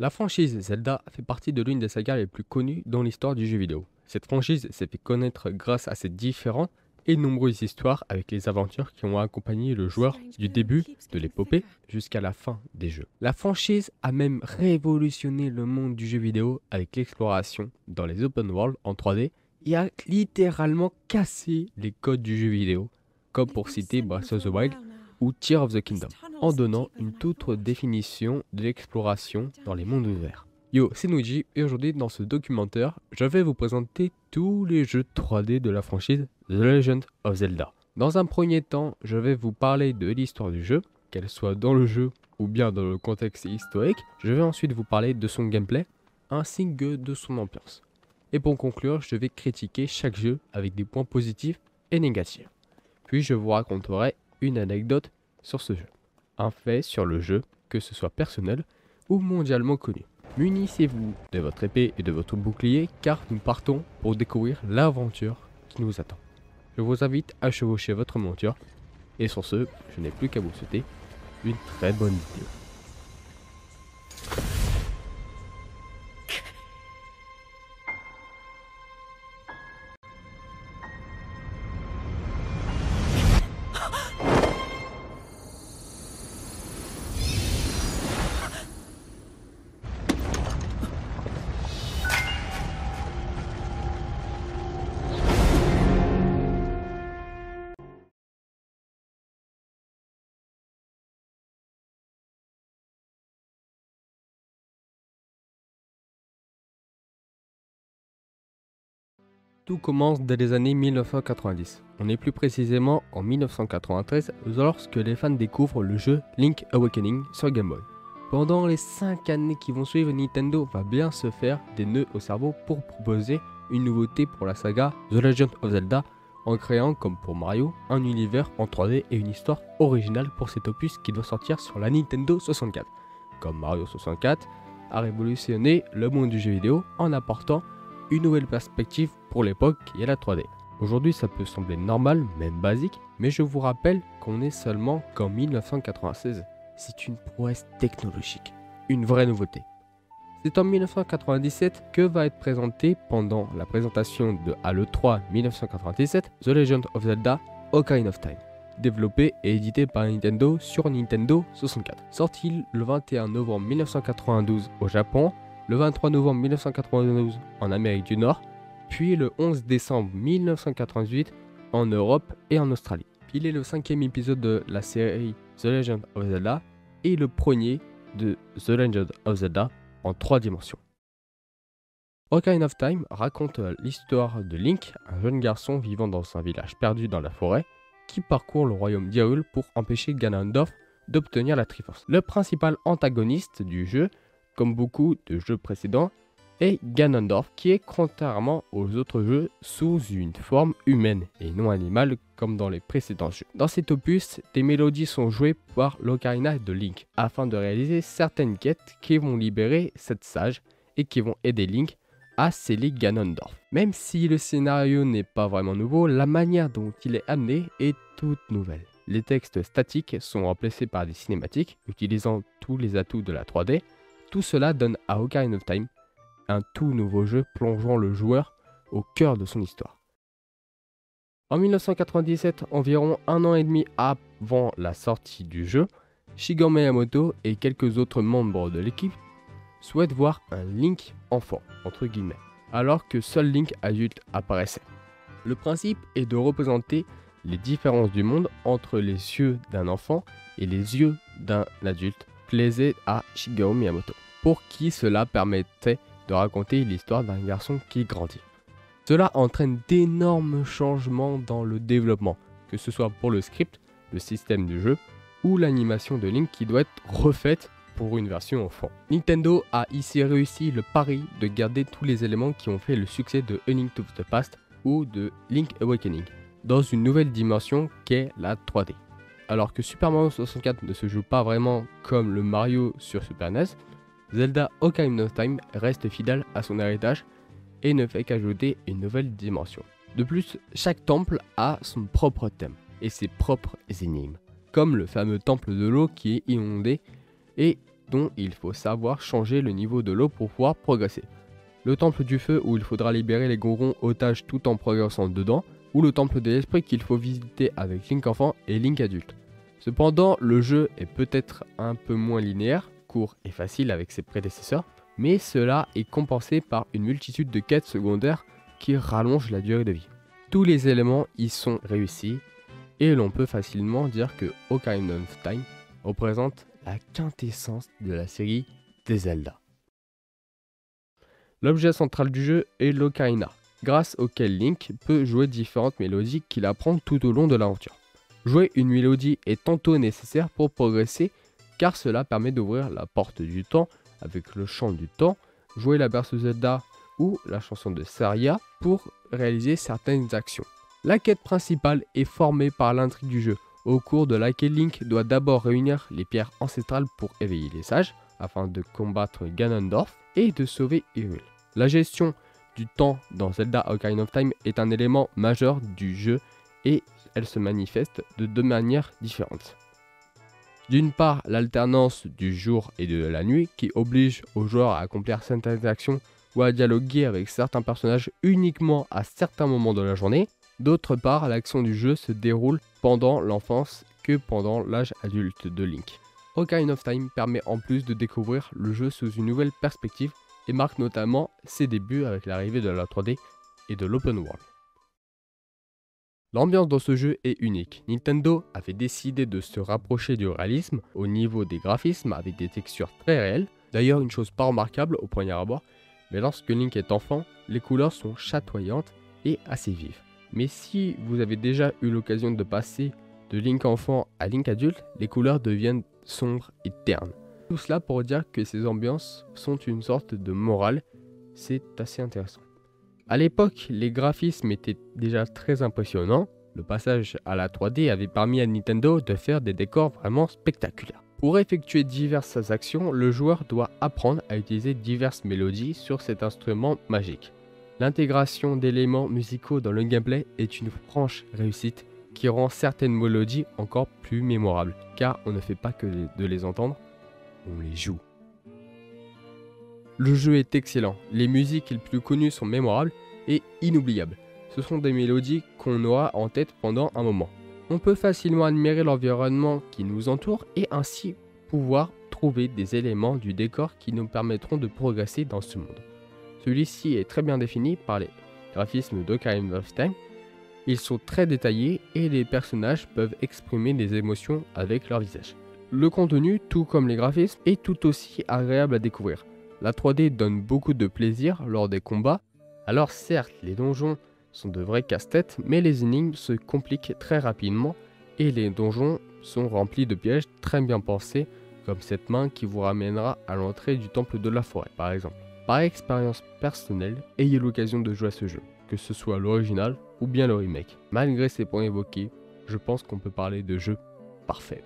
La franchise Zelda fait partie de l'une des sagas les plus connues dans l'histoire du jeu vidéo. Cette franchise s'est fait connaître grâce à ses différentes et nombreuses histoires avec les aventures qui ont accompagné le joueur du début de l'épopée jusqu'à la fin des jeux. La franchise a même révolutionné le monde du jeu vidéo avec l'exploration dans les open world en 3D et a littéralement cassé les codes du jeu vidéo, comme pour citer Breath of the Wild ou Tears of the Kingdom, en donnant une toute autre définition de l'exploration dans les mondes ouverts. Yo, c'est Nuji et aujourd'hui dans ce documentaire, je vais vous présenter tous les jeux 3D de la franchise The Legend of Zelda. Dans un premier temps, je vais vous parler de l'histoire du jeu, qu'elle soit dans le jeu ou bien dans le contexte historique. Je vais ensuite vous parler de son gameplay ainsi que de son ambiance. Et pour conclure, je vais critiquer chaque jeu avec des points positifs et négatifs. Puis je vous raconterai une anecdote sur ce jeu, un fait sur le jeu, que ce soit personnel ou mondialement connu. Munissez-vous de votre épée et de votre bouclier car nous partons pour découvrir l'aventure qui nous attend. Je vous invite à chevaucher votre monture et sur ce, je n'ai plus qu'à vous souhaiter une très bonne vidéo. Tout commence dès les années 1990. On est plus précisément en 1993 lorsque les fans découvrent le jeu Link Awakening sur Game Boy. Pendant les 5 années qui vont suivre, Nintendo va bien se faire des nœuds au cerveau pour proposer une nouveauté pour la saga The Legend of Zelda en créant, comme pour Mario, un univers en 3D et une histoire originale pour cet opus qui doit sortir sur la Nintendo 64. Comme Mario 64 a révolutionné le monde du jeu vidéo en apportant une nouvelle perspective pour l'époque qui est la 3D. Aujourd'hui ça peut sembler normal, même basique, mais je vous rappelle qu'on est seulement qu'en 1996. C'est une prouesse technologique, une vraie nouveauté. C'est en 1997 que va être présenté pendant la présentation de l'E3 1997 The Legend of Zelda Ocarina of Time, développé et édité par Nintendo sur Nintendo 64. Sorti le 21 novembre 1992 au Japon, le 23 novembre 1992 en Amérique du Nord, puis le 11 décembre 1998 en Europe et en Australie. Il est le 5e épisode de la série The Legend of Zelda et le premier de The Legend of Zelda en 3 dimensions. Ocarina of Time raconte l'histoire de Link, un jeune garçon vivant dans un village perdu dans la forêt, qui parcourt le royaume d'Hyrule pour empêcher Ganondorf d'obtenir la Triforce. Le principal antagoniste du jeu, comme beaucoup de jeux précédents, est Ganondorf, qui est contrairement aux autres jeux sous une forme humaine et non animale comme dans les précédents jeux. Dans cet opus, des mélodies sont jouées par l'Ocarina de Link afin de réaliser certaines quêtes qui vont libérer 7 sages et qui vont aider Link à sceller Ganondorf. Même si le scénario n'est pas vraiment nouveau, la manière dont il est amené est toute nouvelle. Les textes statiques sont remplacés par des cinématiques utilisant tous les atouts de la 3D. Tout cela donne à Ocarina of Time un tout nouveau jeu plongeant le joueur au cœur de son histoire. En 1997, environ un an et demi avant la sortie du jeu, Shigeru Miyamoto et quelques autres membres de l'équipe souhaitent voir un Link enfant, entre guillemets, alors que seul Link adulte apparaissait. Le principe est de représenter les différences du monde entre les yeux d'un enfant et les yeux d'un adulte, plaisait à Shigeru Miyamoto, pour qui cela permettait de raconter l'histoire d'un garçon qui grandit. Cela entraîne d'énormes changements dans le développement, que ce soit pour le script, le système du jeu ou l'animation de Link qui doit être refaite pour une version enfant. Nintendo a ici réussi le pari de garder tous les éléments qui ont fait le succès de A Link to the Past ou de Link Awakening, dans une nouvelle dimension qu'est la 3D. Alors que Super Mario 64 ne se joue pas vraiment comme le Mario sur Super NES, Zelda Ocarina of Time reste fidèle à son héritage et ne fait qu'ajouter une nouvelle dimension. De plus, chaque temple a son propre thème et ses propres énigmes, comme le fameux temple de l'eau qui est inondé et dont il faut savoir changer le niveau de l'eau pour pouvoir progresser. Le temple du feu où il faudra libérer les Gorons otages tout en progressant dedans, ou le temple de l'esprit qu'il faut visiter avec Link enfant et Link adulte. Cependant, le jeu est peut-être un peu moins linéaire, court et facile avec ses prédécesseurs, mais cela est compensé par une multitude de quêtes secondaires qui rallongent la durée de vie. Tous les éléments y sont réussis, et l'on peut facilement dire que Ocarina of Time représente la quintessence de la série des Zelda. L'objet central du jeu est l'Ocarina, grâce auquel Link peut jouer différentes mélodies qu'il apprend tout au long de l'aventure. Jouer une mélodie est tantôt nécessaire pour progresser, car cela permet d'ouvrir la porte du temps avec le chant du temps, jouer la berceuse Zelda ou la chanson de Saria pour réaliser certaines actions. La quête principale est formée par l'intrigue du jeu, au cours de laquelle Link doit d'abord réunir les pierres ancestrales pour éveiller les sages, afin de combattre Ganondorf et de sauver Hyrule. La gestion du temps dans Zelda Ocarina of Time est un élément majeur du jeu et elle se manifeste de deux manières différentes. D'une part, l'alternance du jour et de la nuit qui oblige aux joueurs à accomplir certaines actions ou à dialoguer avec certains personnages uniquement à certains moments de la journée. D'autre part, l'action du jeu se déroule pendant l'enfance que pendant l'âge adulte de Link. Ocarina of Time permet en plus de découvrir le jeu sous une nouvelle perspective et marque notamment ses débuts avec l'arrivée de la 3D et de l'open world. L'ambiance dans ce jeu est unique. Nintendo avait décidé de se rapprocher du réalisme au niveau des graphismes avec des textures très réelles. D'ailleurs, une chose pas remarquable au premier abord, mais lorsque Link est enfant, les couleurs sont chatoyantes et assez vives. Mais si vous avez déjà eu l'occasion de passer de Link enfant à Link adulte, les couleurs deviennent sombres et ternes. Tout cela pour dire que ces ambiances sont une sorte de morale, c'est assez intéressant. A l'époque, les graphismes étaient déjà très impressionnants. Le passage à la 3D avait permis à Nintendo de faire des décors vraiment spectaculaires. Pour effectuer diverses actions, le joueur doit apprendre à utiliser diverses mélodies sur cet instrument magique. L'intégration d'éléments musicaux dans le gameplay est une franche réussite qui rend certaines mélodies encore plus mémorables, car on ne fait pas que de les entendre, on les joue. Le jeu est excellent, les musiques les plus connues sont mémorables et inoubliables. Ce sont des mélodies qu'on aura en tête pendant un moment. On peut facilement admirer l'environnement qui nous entoure et ainsi pouvoir trouver des éléments du décor qui nous permettront de progresser dans ce monde. Celui-ci est très bien défini par les graphismes d'Ocarina of Time. Ils sont très détaillés et les personnages peuvent exprimer des émotions avec leur visage. Le contenu, tout comme les graphismes, est tout aussi agréable à découvrir. La 3D donne beaucoup de plaisir lors des combats. Alors certes, les donjons sont de vrais casse-têtes, mais les énigmes se compliquent très rapidement et les donjons sont remplis de pièges très bien pensés, comme cette main qui vous ramènera à l'entrée du temple de la forêt par exemple. Par expérience personnelle, ayez l'occasion de jouer à ce jeu, que ce soit l'original ou bien le remake. Malgré ces points évoqués, je pense qu'on peut parler de jeu parfait.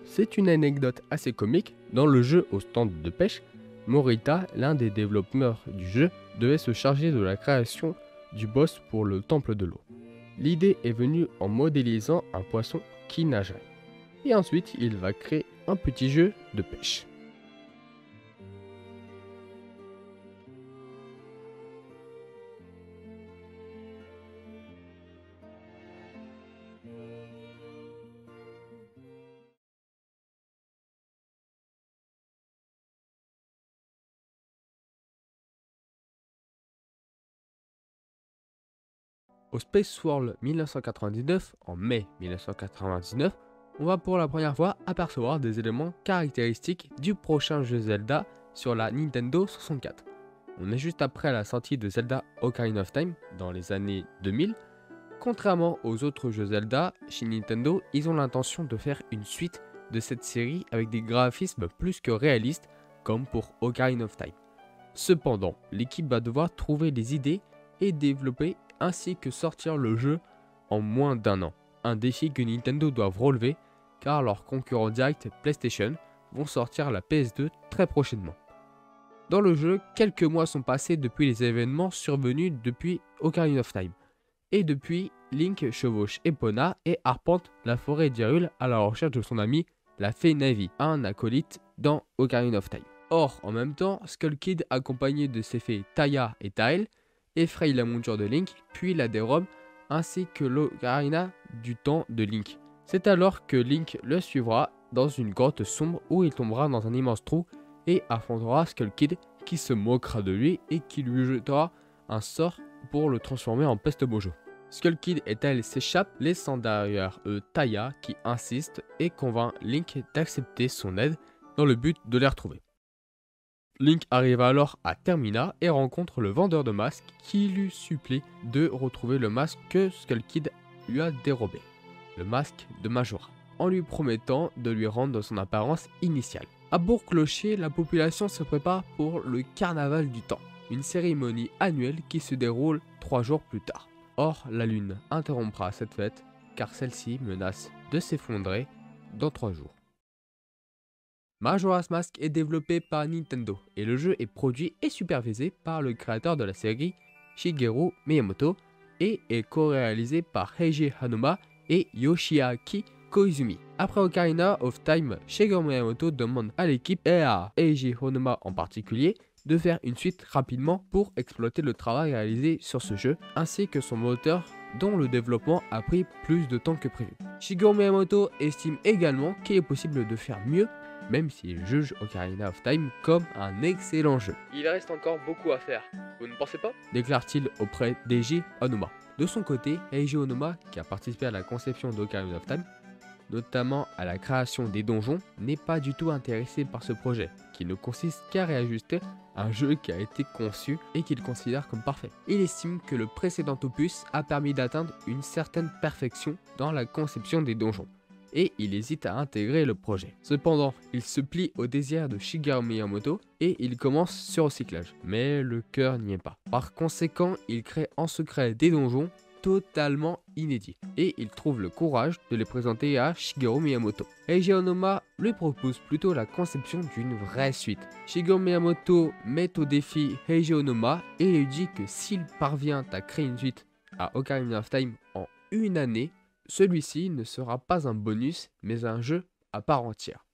C'est une anecdote assez comique, dans le jeu au stand de pêche, Morita, l'un des développeurs du jeu, devait se charger de la création du boss pour le temple de l'eau. L'idée est venue en modélisant un poisson qui nagerait. Et ensuite, il va créer un petit jeu de pêche. Au Space World 1999, en mai 1999, on va pour la première fois apercevoir des éléments caractéristiques du prochain jeu Zelda sur la Nintendo 64. On est juste après la sortie de Zelda Ocarina of Time dans les années 2000. Contrairement aux autres jeux Zelda, chez Nintendo, ils ont l'intention de faire une suite de cette série avec des graphismes plus que réalistes comme pour Ocarina of Time. Cependant, l'équipe va devoir trouver des idées et développer ainsi que sortir le jeu en moins d'un an. Un défi que Nintendo doivent relever car leurs concurrents directs PlayStation vont sortir la PS2 très prochainement. Dans le jeu, quelques mois sont passés depuis les événements survenus depuis Ocarina of Time. Et depuis, Link chevauche Epona et arpente la forêt d'Hyrule à la recherche de son ami la fée Na'vi, un acolyte dans Ocarina of Time. Or, en même temps, Skull Kid, accompagné de ses fées Taya et Tael, effraie la monture de Link, puis la dérobe, ainsi que l'Ocarina du temps de Link. C'est alors que Link le suivra dans une grotte sombre où il tombera dans un immense trou et affrontera Skull Kid qui se moquera de lui et qui lui jettera un sort pour le transformer en peste mojo. Skull Kid et Tael s'échappent, laissant derrière eux Taya qui insiste et convainc Link d'accepter son aide dans le but de les retrouver. Link arrive alors à Termina et rencontre le vendeur de masques qui lui supplie de retrouver le masque que Skull Kid lui a dérobé, le masque de Majora, en lui promettant de lui rendre son apparence initiale. À Bourg-Clocher, la population se prépare pour le Carnaval du Temps, une cérémonie annuelle qui se déroule 3 jours plus tard. Or, la lune interrompra cette fête car celle-ci menace de s'effondrer dans 3 jours. Majora's Mask est développé par Nintendo et le jeu est produit et supervisé par le créateur de la série, Shigeru Miyamoto, et est co-réalisé par Eiji Aonuma et Yoshiaki Koizumi. Après Ocarina of Time, Shigeru Miyamoto demande à l'équipe et à Eiji Aonuma en particulier de faire une suite rapidement pour exploiter le travail réalisé sur ce jeu, ainsi que son moteur dont le développement a pris plus de temps que prévu. Shigeru Miyamoto estime également qu'il est possible de faire mieux, même s'il juge Ocarina of Time comme un excellent jeu. Il reste encore beaucoup à faire, vous ne pensez pas? Déclare-t-il auprès d'Eiji Aonuma. De son côté, Eiji Aonuma, qui a participé à la conception d'Ocarina of Time, notamment à la création des donjons, n'est pas du tout intéressé par ce projet, qui ne consiste qu'à réajuster un jeu qui a été conçu et qu'il considère comme parfait. Il estime que le précédent opus a permis d'atteindre une certaine perfection dans la conception des donjons, et il hésite à intégrer le projet. Cependant, il se plie au désir de Shigeru Miyamoto et il commence sur recyclage, mais le cœur n'y est pas. Par conséquent, il crée en secret des donjons totalement inédits et il trouve le courage de les présenter à Shigeru Miyamoto. Eiji Aonuma lui propose plutôt la conception d'une vraie suite. Shigeru Miyamoto met au défi Eiji Aonuma et lui dit que s'il parvient à créer une suite à Ocarina of Time en une année, celui-ci ne sera pas un bonus, mais un jeu à part entière.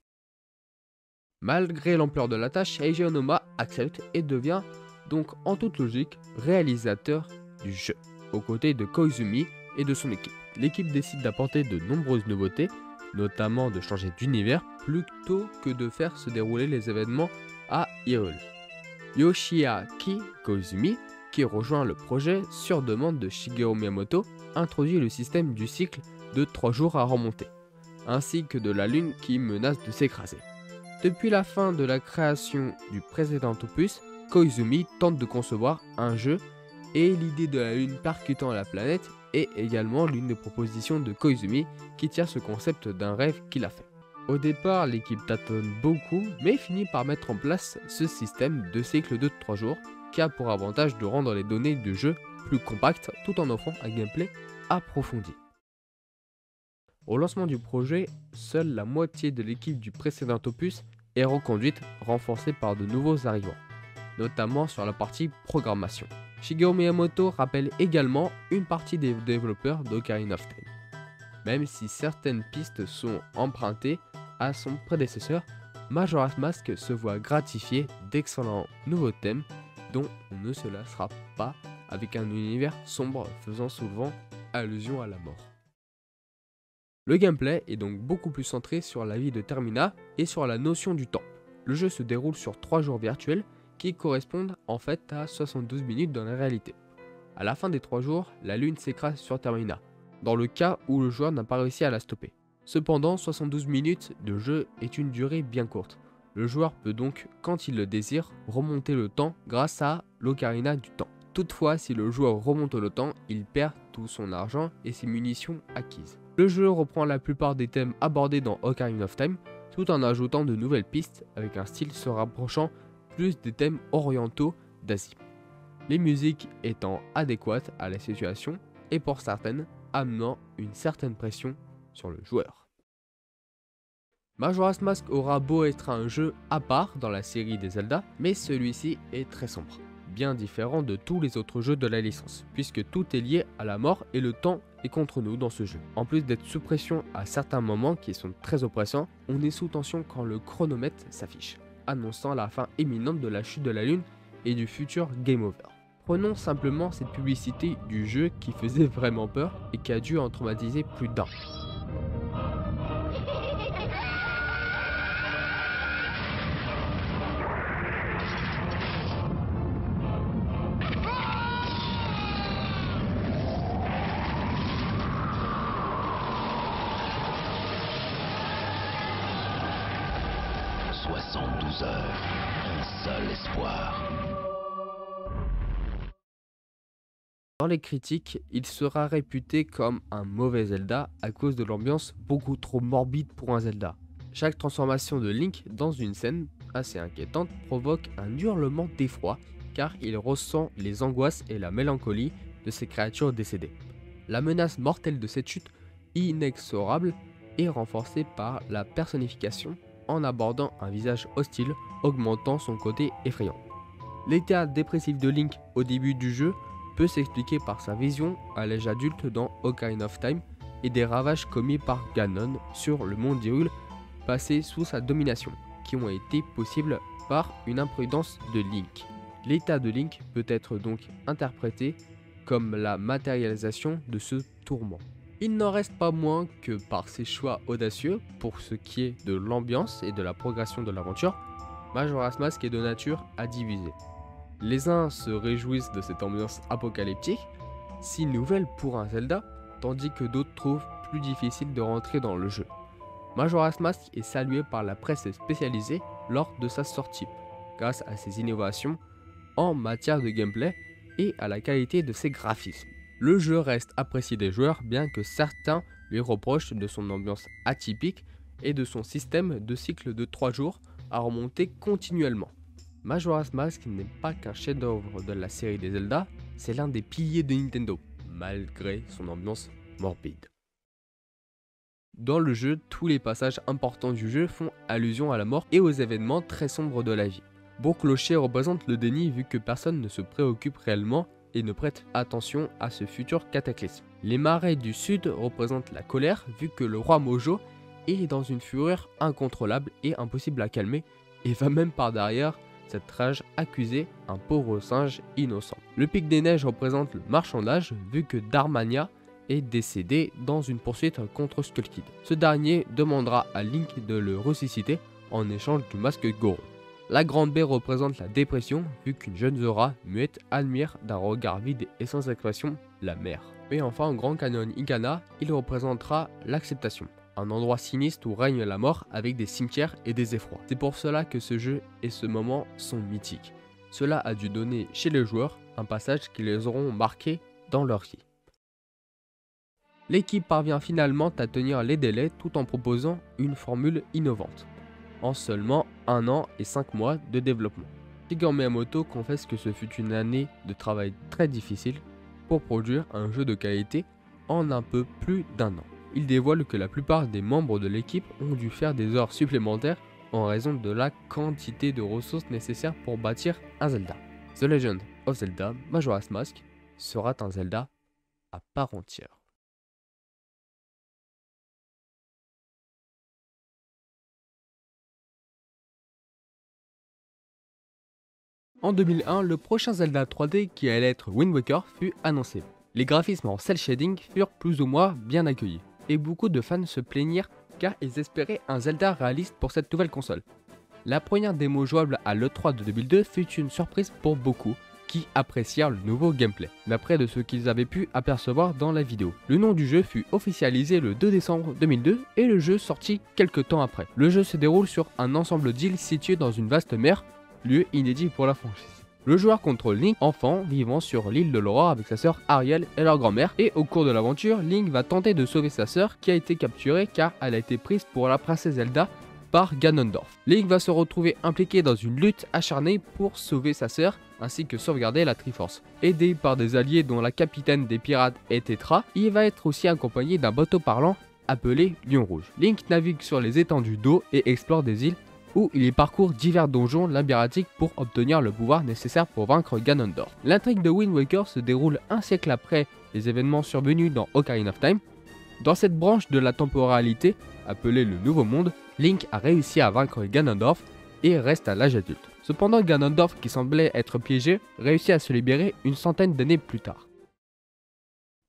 Malgré l'ampleur de la tâche, Eiji Aonuma accepte et devient donc en toute logique réalisateur du jeu, aux côtés de Koizumi et de son équipe. L'équipe décide d'apporter de nombreuses nouveautés, notamment de changer d'univers plutôt que de faire se dérouler les événements à Hyrule. Yoshiaki Koizumi, qui rejoint le projet sur demande de Shigeru Miyamoto, introduit le système du cycle de 3 jours à remonter, ainsi que de la lune qui menace de s'écraser. Depuis la fin de la création du précédent opus, Koizumi tente de concevoir un jeu et l'idée de la lune percutant la planète est également l'une des propositions de Koizumi qui tire ce concept d'un rêve qu'il a fait. Au départ, l'équipe tâtonne beaucoup, mais finit par mettre en place ce système de cycle de 3 jours qui a pour avantage de rendre les données du jeu plus compactes tout en offrant un gameplay approfondi. Au lancement du projet, seule la moitié de l'équipe du précédent opus est reconduite, renforcée par de nouveaux arrivants, notamment sur la partie programmation. Shigeru Miyamoto rappelle également une partie des développeurs d'Ocarina of Time. Même si certaines pistes sont empruntées à son prédécesseur, Majora's Mask se voit gratifier d'excellents nouveaux thèmes dont on ne se lassera pas, avec un univers sombre faisant souvent allusion à la mort. Le gameplay est donc beaucoup plus centré sur la vie de Termina et sur la notion du temps. Le jeu se déroule sur 3 jours virtuels qui correspondent en fait à 72 minutes dans la réalité. À la fin des 3 jours, la lune s'écrase sur Termina, dans le cas où le joueur n'a pas réussi à la stopper. Cependant, 72 minutes de jeu est une durée bien courte. Le joueur peut donc, quand il le désire, remonter le temps grâce à l'Ocarina du Temps. Toutefois, si le joueur remonte le temps, il perd tout son argent et ses munitions acquises. Le jeu reprend la plupart des thèmes abordés dans Ocarina of Time, tout en ajoutant de nouvelles pistes avec un style se rapprochant plus des thèmes orientaux d'Asie. Les musiques étant adéquates à la situation et pour certaines amenant une certaine pression sur le joueur. Majora's Mask aura beau être un jeu à part dans la série des Zelda, mais celui-ci est très sombre. bien différent de tous les autres jeux de la licence, puisque tout est lié à la mort et le temps est contre nous dans ce jeu. En plus d'être sous pression à certains moments qui sont très oppressants, on est sous tension quand le chronomètre s'affiche, annonçant la fin imminente de la chute de la lune et du futur game over. Prenons simplement cette publicité du jeu qui faisait vraiment peur et qui a dû en traumatiser plus d'un. « 72 heures, un seul espoir. » Dans les critiques, il sera réputé comme un mauvais Zelda à cause de l'ambiance beaucoup trop morbide pour un Zelda. Chaque transformation de Link dans une scène assez inquiétante provoque un hurlement d'effroi car il ressent les angoisses et la mélancolie de ces créatures décédées. La menace mortelle de cette chute inexorable est renforcée par la personnification en abordant un visage hostile, augmentant son côté effrayant. L'état dépressif de Link au début du jeu peut s'expliquer par sa vision à l'âge adulte dans Ocarina of Time et des ravages commis par Ganon sur le monde d'Hyrule passé sous sa domination, qui ont été possibles par une imprudence de Link. L'état de Link peut être donc interprété comme la matérialisation de ce tourment. Il n'en reste pas moins que par ses choix audacieux pour ce qui est de l'ambiance et de la progression de l'aventure, Majora's Mask est de nature à diviser. Les uns se réjouissent de cette ambiance apocalyptique, si nouvelle pour un Zelda, tandis que d'autres trouvent plus difficile de rentrer dans le jeu. Majora's Mask est salué par la presse spécialisée lors de sa sortie, grâce à ses innovations en matière de gameplay et à la qualité de ses graphismes. Le jeu reste apprécié des joueurs bien que certains lui reprochent de son ambiance atypique et de son système de cycle de 3 jours à remonter continuellement. Majora's Mask n'est pas qu'un chef-d'œuvre de la série des Zelda, c'est l'un des piliers de Nintendo, malgré son ambiance morbide. Dans le jeu, tous les passages importants du jeu font allusion à la mort et aux événements très sombres de la vie. Beau Clocher représente le déni vu que personne ne se préoccupe réellement et ne prête attention à ce futur cataclysme. Les marais du sud représentent la colère vu que le roi Mojo est dans une fureur incontrôlable et impossible à calmer et va même par derrière cette rage accuser un pauvre singe innocent. Le pic des neiges représente le marchandage vu que Darmania est décédé dans une poursuite contre Skull Kid. Ce dernier demandera à Link de le ressusciter en échange du masque Goron. La grande baie représente la dépression vu qu'une jeune Zora muette admire d'un regard vide et sans expression la mer. Et enfin au Grand Canyon Ikana, il représentera l'acceptation. Un endroit sinistre où règne la mort avec des cimetières et des effrois. C'est pour cela que ce jeu et ce moment sont mythiques. Cela a dû donner chez les joueurs un passage qui les auront marqués dans leur vie. L'équipe parvient finalement à tenir les délais tout en proposant une formule innovante, en seulement 1 an et 5 mois de développement. Shigeru Miyamoto confesse que ce fut une année de travail très difficile pour produire un jeu de qualité en un peu plus d'1 an. Il dévoile que la plupart des membres de l'équipe ont dû faire des heures supplémentaires en raison de la quantité de ressources nécessaires pour bâtir un Zelda. The Legend of Zelda Majora's Mask sera un Zelda à part entière. En 2001, le prochain Zelda 3D qui allait être Wind Waker fut annoncé. Les graphismes en cel shading furent plus ou moins bien accueillis, et beaucoup de fans se plaignirent car ils espéraient un Zelda réaliste pour cette nouvelle console. La première démo jouable à l'E3 de 2002 fut une surprise pour beaucoup qui apprécièrent le nouveau gameplay, d'après de ce qu'ils avaient pu apercevoir dans la vidéo. Le nom du jeu fut officialisé le 2 décembre 2002 et le jeu sortit quelques temps après. Le jeu se déroule sur un ensemble d'îles situées dans une vaste mer, lieu inédit pour la franchise. Le joueur contrôle Link, enfant vivant sur l'île de l'Aurore avec sa sœur Ariel et leur grand-mère, et au cours de l'aventure, Link va tenter de sauver sa sœur qui a été capturée car elle a été prise pour la princesse Zelda par Ganondorf. Link va se retrouver impliqué dans une lutte acharnée pour sauver sa sœur ainsi que sauvegarder la Triforce. Aidé par des alliés dont la capitaine des pirates est Tetra, il va être aussi accompagné d'un bateau parlant appelé Lion Rouge. Link navigue sur les étendues d'eau et explore des îles où il y parcourt divers donjons labyrinthiques pour obtenir le pouvoir nécessaire pour vaincre Ganondorf. L'intrigue de Wind Waker se déroule un siècle après les événements survenus dans Ocarina of Time. Dans cette branche de la temporalité, appelée le Nouveau Monde, Link a réussi à vaincre Ganondorf et reste à l'âge adulte. Cependant, Ganondorf, qui semblait être piégé, réussit à se libérer une centaine d'années plus tard.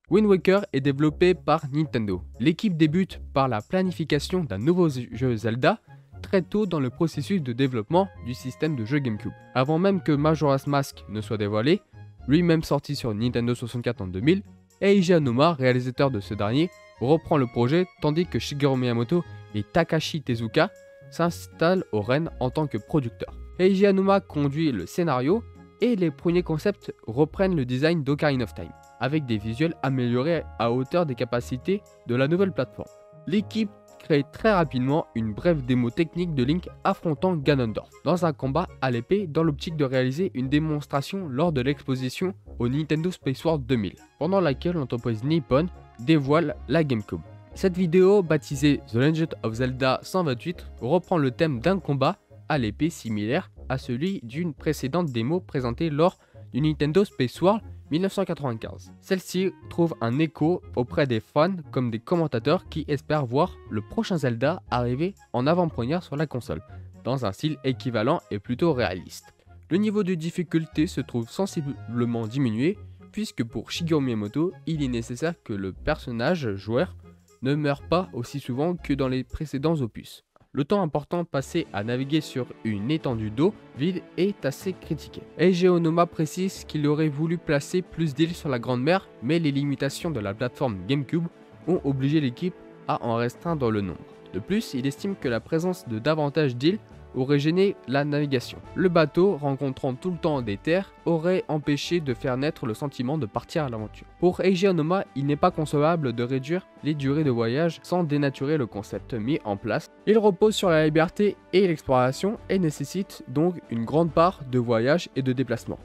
Wind Waker est développé par Nintendo. L'équipe débute par la planification d'un nouveau jeu Zelda très tôt dans le processus de développement du système de jeu GameCube. Avant même que Majora's Mask ne soit dévoilé, lui-même sorti sur Nintendo 64 en 2000, Eiji Aonuma, réalisateur de ce dernier, reprend le projet tandis que Shigeru Miyamoto et Takashi Tezuka s'installent aux rênes en tant que producteurs. Eiji Aonuma conduit le scénario et les premiers concepts reprennent le design d'Ocarina of Time, avec des visuels améliorés à hauteur des capacités de la nouvelle plateforme. L'équipe crée très rapidement une brève démo technique de Link affrontant Ganondorf dans un combat à l'épée dans l'optique de réaliser une démonstration lors de l'exposition au Nintendo Space World 2000, pendant laquelle l'entreprise Nippon dévoile la GameCube. Cette vidéo, baptisée The Legend of Zelda 128, reprend le thème d'un combat à l'épée similaire à celui d'une précédente démo présentée lors du Nintendo Space World 1995. Celle-ci trouve un écho auprès des fans comme des commentateurs qui espèrent voir le prochain Zelda arriver en avant-première sur la console, dans un style équivalent et plutôt réaliste. Le niveau de difficulté se trouve sensiblement diminué puisque pour Shigeru Miyamoto, il est nécessaire que le personnage joueur ne meure pas aussi souvent que dans les précédents opus. Le temps important passé à naviguer sur une étendue d'eau vide est assez critiqué. Eiji Aonuma précise qu'il aurait voulu placer plus d'îles sur la Grande Mer, mais les limitations de la plateforme GameCube ont obligé l'équipe à en restreindre le nombre. De plus, il estime que la présence de davantage d'îles aurait gêné la navigation. Le bateau, rencontrant tout le temps des terres, aurait empêché de faire naître le sentiment de partir à l'aventure. Pour Eiji Aonuma, il n'est pas concevable de réduire les durées de voyage sans dénaturer le concept mis en place. Il repose sur la liberté et l'exploration et nécessite donc une grande part de voyage et de déplacement.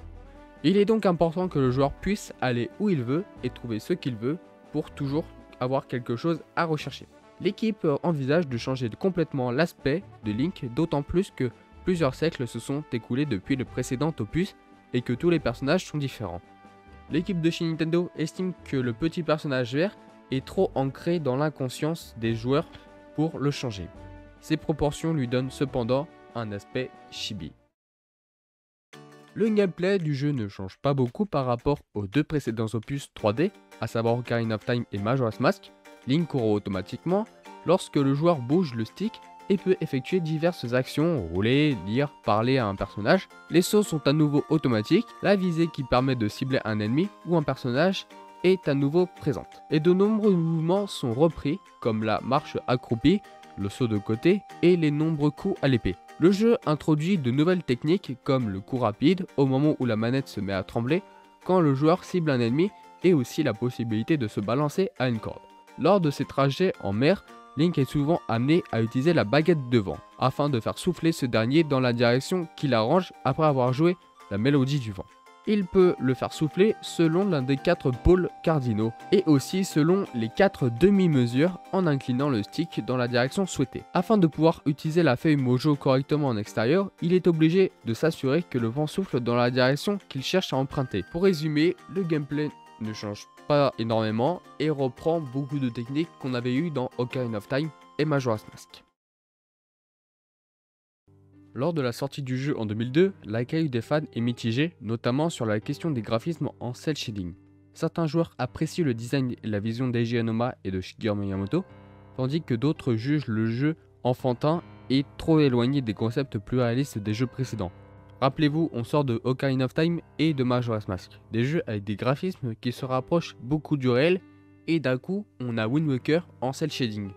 Il est donc important que le joueur puisse aller où il veut et trouver ce qu'il veut pour toujours avoir quelque chose à rechercher. L'équipe envisage de changer complètement l'aspect de Link, d'autant plus que plusieurs siècles se sont écoulés depuis le précédent opus et que tous les personnages sont différents. L'équipe de chez Nintendo estime que le petit personnage vert est trop ancré dans l'inconscience des joueurs pour le changer. Ses proportions lui donnent cependant un aspect chibi. Le gameplay du jeu ne change pas beaucoup par rapport aux deux précédents opus 3D, à savoir Ocarina of Time et Majora's Mask. Link court automatiquement lorsque le joueur bouge le stick et peut effectuer diverses actions, rouler, lire, parler à un personnage. Les sauts sont à nouveau automatiques, la visée qui permet de cibler un ennemi ou un personnage est à nouveau présente. Et de nombreux mouvements sont repris, comme la marche accroupie, le saut de côté et les nombreux coups à l'épée. Le jeu introduit de nouvelles techniques comme le coup rapide au moment où la manette se met à trembler, quand le joueur cible un ennemi et aussi la possibilité de se balancer à une corde. Lors de ses trajets en mer, Link est souvent amené à utiliser la baguette de vent, afin de faire souffler ce dernier dans la direction qu'il arrange après avoir joué la mélodie du vent. Il peut le faire souffler selon l'un des 4 pôles cardinaux, et aussi selon les 4 demi-mesures en inclinant le stick dans la direction souhaitée. Afin de pouvoir utiliser la feuille Mojo correctement en extérieur, il est obligé de s'assurer que le vent souffle dans la direction qu'il cherche à emprunter. Pour résumer, le gameplay ne change pas énormément et reprend beaucoup de techniques qu'on avait eues dans Ocarina of Time et Majora's Mask. Lors de la sortie du jeu en 2002, l'accueil des fans est mitigé, notamment sur la question des graphismes en cel shading. Certains joueurs apprécient le design et la vision d'Eiji Aonuma et de Shigeru Miyamoto, tandis que d'autres jugent le jeu enfantin et trop éloigné des concepts plus réalistes des jeux précédents. Rappelez-vous, on sort de Ocarina of Time et de Majora's Mask, des jeux avec des graphismes qui se rapprochent beaucoup du réel, et d'un coup, on a Wind Waker en cel shading.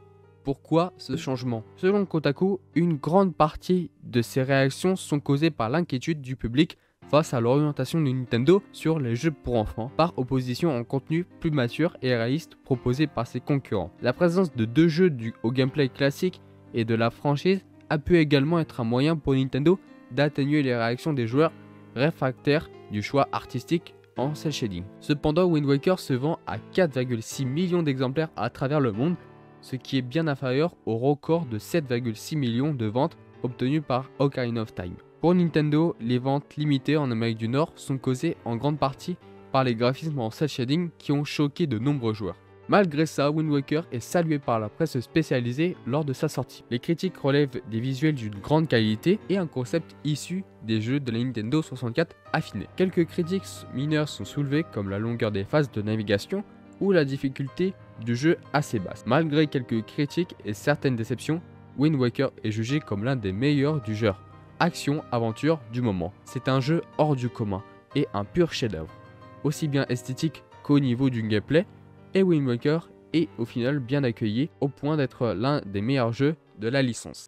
Pourquoi ce changement? Selon Kotaku, une grande partie de ces réactions sont causées par l'inquiétude du public face à l'orientation de Nintendo sur les jeux pour enfants, par opposition au contenu plus mature et réaliste proposé par ses concurrents. La présence de 2 jeux au gameplay classique et de la franchise a pu également être un moyen pour Nintendo d'atténuer les réactions des joueurs réfractaires du choix artistique en cel shading. Cependant, Wind Waker se vend à 4,6 millions d'exemplaires à travers le monde, ce qui est bien inférieur au record de 7,6 millions de ventes obtenu par Ocarina of Time. Pour Nintendo, les ventes limitées en Amérique du Nord sont causées en grande partie par les graphismes en cel shading qui ont choqué de nombreux joueurs. Malgré ça, Wind Waker est salué par la presse spécialisée lors de sa sortie. Les critiques relèvent des visuels d'une grande qualité et un concept issu des jeux de la Nintendo 64 affiné. Quelques critiques mineures sont soulevées comme la longueur des phases de navigation ou la difficulté du jeu assez basse. Malgré quelques critiques et certaines déceptions, Wind Waker est jugé comme l'un des meilleurs du genre action-aventure du moment. C'est un jeu hors du commun et un pur chef-d'œuvre, aussi bien esthétique qu'au niveau du gameplay, et Wind Waker est au final bien accueilli au point d'être l'un des meilleurs jeux de la licence.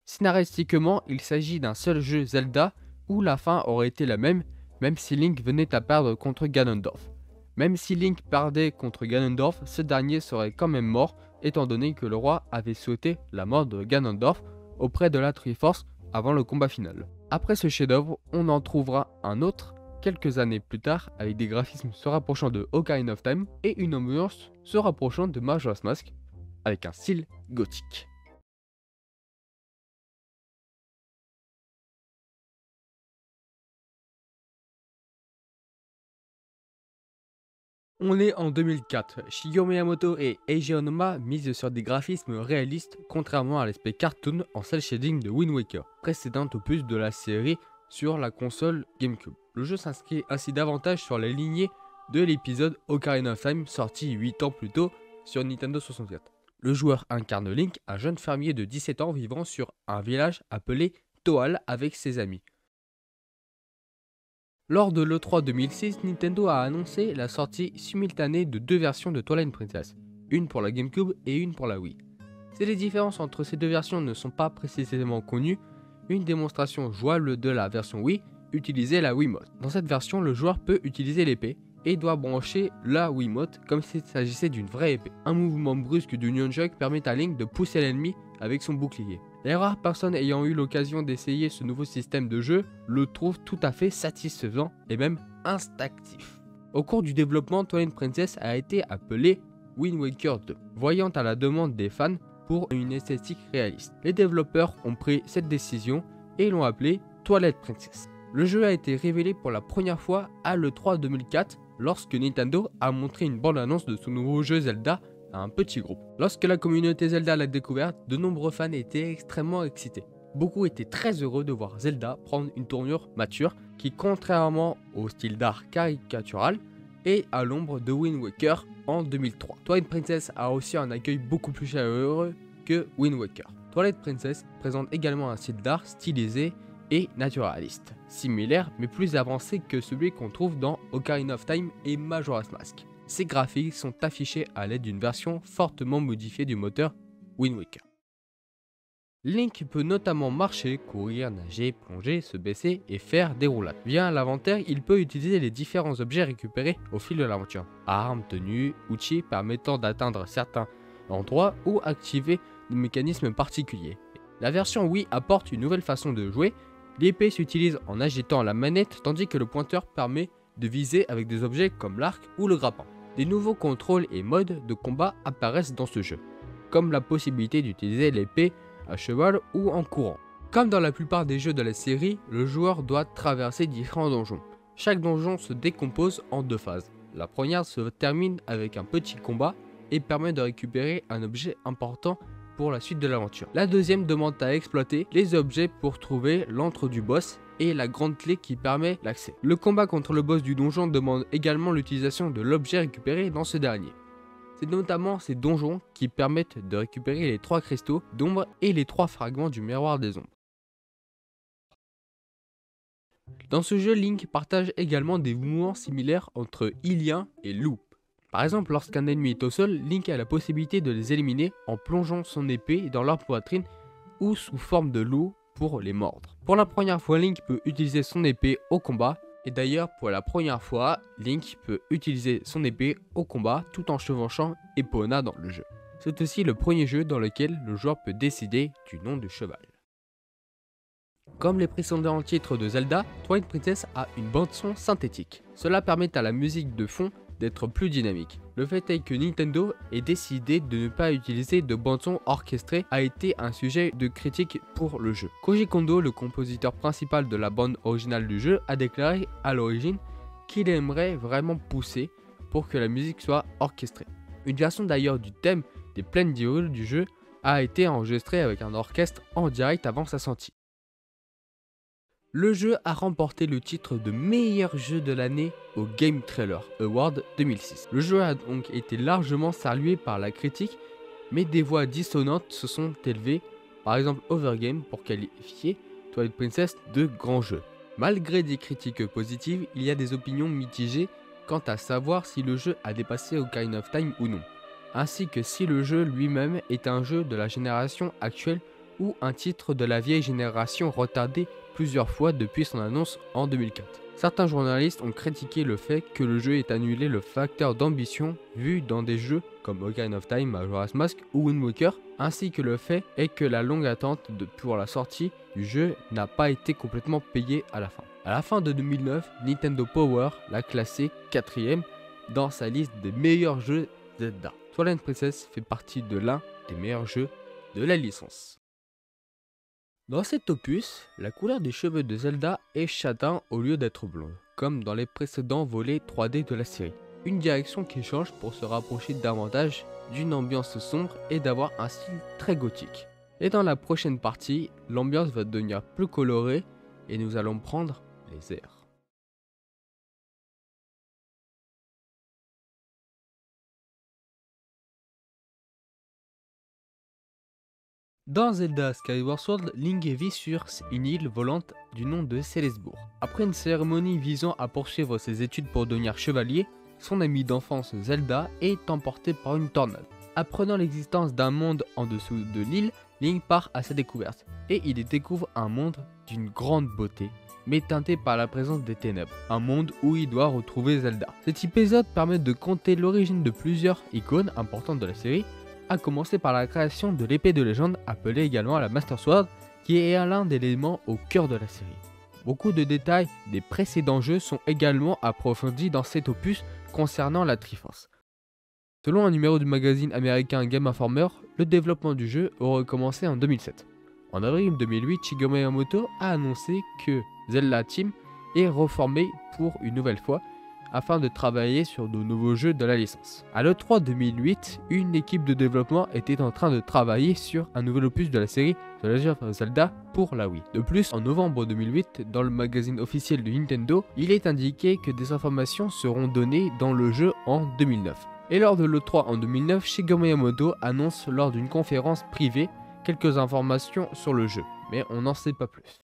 Scénaristiquement, il s'agit d'un seul jeu Zelda où la fin aurait été la même si Link venait à perdre contre Ganondorf. Même si Link perdait contre Ganondorf, ce dernier serait quand même mort étant donné que le roi avait souhaité la mort de Ganondorf auprès de la Triforce avant le combat final. Après ce chef-d'œuvre, on en trouvera un autre quelques années plus tard avec des graphismes se rapprochant de Ocarina of Time et une ambiance se rapprochant de Majora's Mask avec un style gothique. On est en 2004, Shigeru Miyamoto et Eiji Aonuma misent sur des graphismes réalistes contrairement à l'aspect cartoon en cel shading de Wind Waker, précédent opus de la série sur la console GameCube. Le jeu s'inscrit ainsi davantage sur la lignée de l'épisode Ocarina of Time sorti 8 ans plus tôt sur Nintendo 64. Le joueur incarne Link, un jeune fermier de 17 ans vivant sur un village appelé Toal avec ses amis. Lors de l'E3 2006, Nintendo a annoncé la sortie simultanée de deux versions de Twilight Princess, une pour la GameCube et une pour la Wii. Si les différences entre ces deux versions ne sont pas précisément connues, une démonstration jouable de la version Wii utilisait la Wiimote. Dans cette version, le joueur peut utiliser l'épée et doit brancher la Wiimote comme s'il s'agissait d'une vraie épée. Un mouvement brusque du nunchuk permet à Link de pousser l'ennemi avec son bouclier. Les rares personnes ayant eu l'occasion d'essayer ce nouveau système de jeu le trouvent tout à fait satisfaisant et même instinctif. Au cours du développement, Twilight Princess a été appelé Wind Waker 2, voyant à la demande des fans pour une esthétique réaliste. Les développeurs ont pris cette décision et l'ont appelé Twilight Princess. Le jeu a été révélé pour la première fois à l'E3 2004 lorsque Nintendo a montré une bande-annonce de son nouveau jeu Zelda à un petit groupe. Lorsque la communauté Zelda l'a découverte, de nombreux fans étaient extrêmement excités. Beaucoup étaient très heureux de voir Zelda prendre une tournure mature qui, contrairement au style d'art caricatural, est à l'ombre de Wind Waker en 2003. Twilight Princess a aussi un accueil beaucoup plus chaleureux que Wind Waker. Twilight Princess présente également un style d'art stylisé et naturaliste, similaire mais plus avancé que celui qu'on trouve dans Ocarina of Time et Majora's Mask. Ces graphiques sont affichés à l'aide d'une version fortement modifiée du moteur Wind Waker. Link peut notamment marcher, courir, nager, plonger, se baisser et faire des roulades. Via l'inventaire, il peut utiliser les différents objets récupérés au fil de l'aventure. Armes, tenues, outils permettant d'atteindre certains endroits ou activer des mécanismes particuliers. La version Wii apporte une nouvelle façon de jouer. L'épée s'utilise en agitant la manette tandis que le pointeur permet de viser avec des objets comme l'arc ou le grappin. Des nouveaux contrôles et modes de combat apparaissent dans ce jeu, comme la possibilité d'utiliser l'épée à cheval ou en courant. Comme dans la plupart des jeux de la série, le joueur doit traverser différents donjons. Chaque donjon se décompose en deux phases. La première se termine avec un petit combat et permet de récupérer un objet important pour la suite de l'aventure. La deuxième demande à exploiter les objets pour trouver l'antre du boss et la grande clé qui permet l'accès. Le combat contre le boss du donjon demande également l'utilisation de l'objet récupéré dans ce dernier. C'est notamment ces donjons qui permettent de récupérer les 3 cristaux d'ombre et les 3 fragments du miroir des ombres. Dans ce jeu, Link partage également des mouvements similaires entre Hylian et Loop. Par exemple, lorsqu'un ennemi est au sol, Link a la possibilité de les éliminer en plongeant son épée dans leur poitrine ou sous forme de loup pour les mordre. Pour la première fois, Link peut utiliser son épée au combat. Et d'ailleurs, pour la première fois, Link peut utiliser son épée au combat tout en chevauchant Epona dans le jeu. C'est aussi le premier jeu dans lequel le joueur peut décider du nom du cheval. Comme les précédents titres de Zelda, Twilight Princess a une bande-son synthétique. Cela permet à la musique de fond d'être plus dynamique. Le fait est que Nintendo ait décidé de ne pas utiliser de bande-son orchestrée a été un sujet de critique pour le jeu. Koji Kondo, le compositeur principal de la bande originale du jeu, a déclaré à l'origine qu'il aimerait vraiment pousser pour que la musique soit orchestrée. Une version d'ailleurs du thème des plaines d'Hyrule du jeu a été enregistrée avec un orchestre en direct avant sa sortie. Le jeu a remporté le titre de meilleur jeu de l'année au Game Trailer Award 2006. Le jeu a donc été largement salué par la critique, mais des voix dissonantes se sont élevées, par exemple Overgame pour qualifier Twilight Princess de grand jeu. Malgré des critiques positives, il y a des opinions mitigées quant à savoir si le jeu a dépassé Ocarina of Time ou non, ainsi que si le jeu lui-même est un jeu de la génération actuelle ou un titre de la vieille génération retardé plusieurs fois depuis son annonce en 2004. Certains journalistes ont critiqué le fait que le jeu ait annulé le facteur d'ambition vu dans des jeux comme Ocarina of Time, Majora's Mask ou Wind Waker, ainsi que le fait est que la longue attente pour la sortie du jeu n'a pas été complètement payée à la fin. À la fin de 2009, Nintendo Power l'a classé 4ème dans sa liste des meilleurs jeux Zelda. Twilight Princess fait partie de l'un des meilleurs jeux de la licence. Dans cet opus, la couleur des cheveux de Zelda est châtain au lieu d'être blonde, comme dans les précédents volets 3D de la série. Une direction qui change pour se rapprocher davantage d'une ambiance sombre et d'avoir un style très gothique. Et dans la prochaine partie, l'ambiance va devenir plus colorée et nous allons prendre les airs. Dans Zelda Skyward Sword, Link vit sur une île volante du nom de Célesbourg. Après une cérémonie visant à poursuivre ses études pour devenir chevalier, son ami d'enfance Zelda est emporté par une tornade. Apprenant l'existence d'un monde en dessous de l'île, Link part à sa découverte et il y découvre un monde d'une grande beauté, mais teinté par la présence des ténèbres, un monde où il doit retrouver Zelda. Cet épisode permet de compter l'origine de plusieurs icônes importantes de la série, à commencer par la création de l'épée de légende appelée également la Master Sword, qui est l'un des éléments au cœur de la série. Beaucoup de détails des précédents jeux sont également approfondis dans cet opus concernant la Triforce. Selon un numéro du magazine américain Game Informer, le développement du jeu aurait commencé en 2007. En avril 2008, Shigeru Miyamoto a annoncé que Zelda Team est reformé pour une nouvelle fois afin de travailler sur de nouveaux jeux de la licence. À l'E3 2008, une équipe de développement était en train de travailler sur un nouvel opus de la série The Legend of Zelda pour la Wii. De plus, en novembre 2008, dans le magazine officiel de Nintendo, il est indiqué que des informations seront données dans le jeu en 2009. Et lors de l'E3 en 2009, Shigeru Miyamoto annonce lors d'une conférence privée quelques informations sur le jeu, mais on n'en sait pas plus.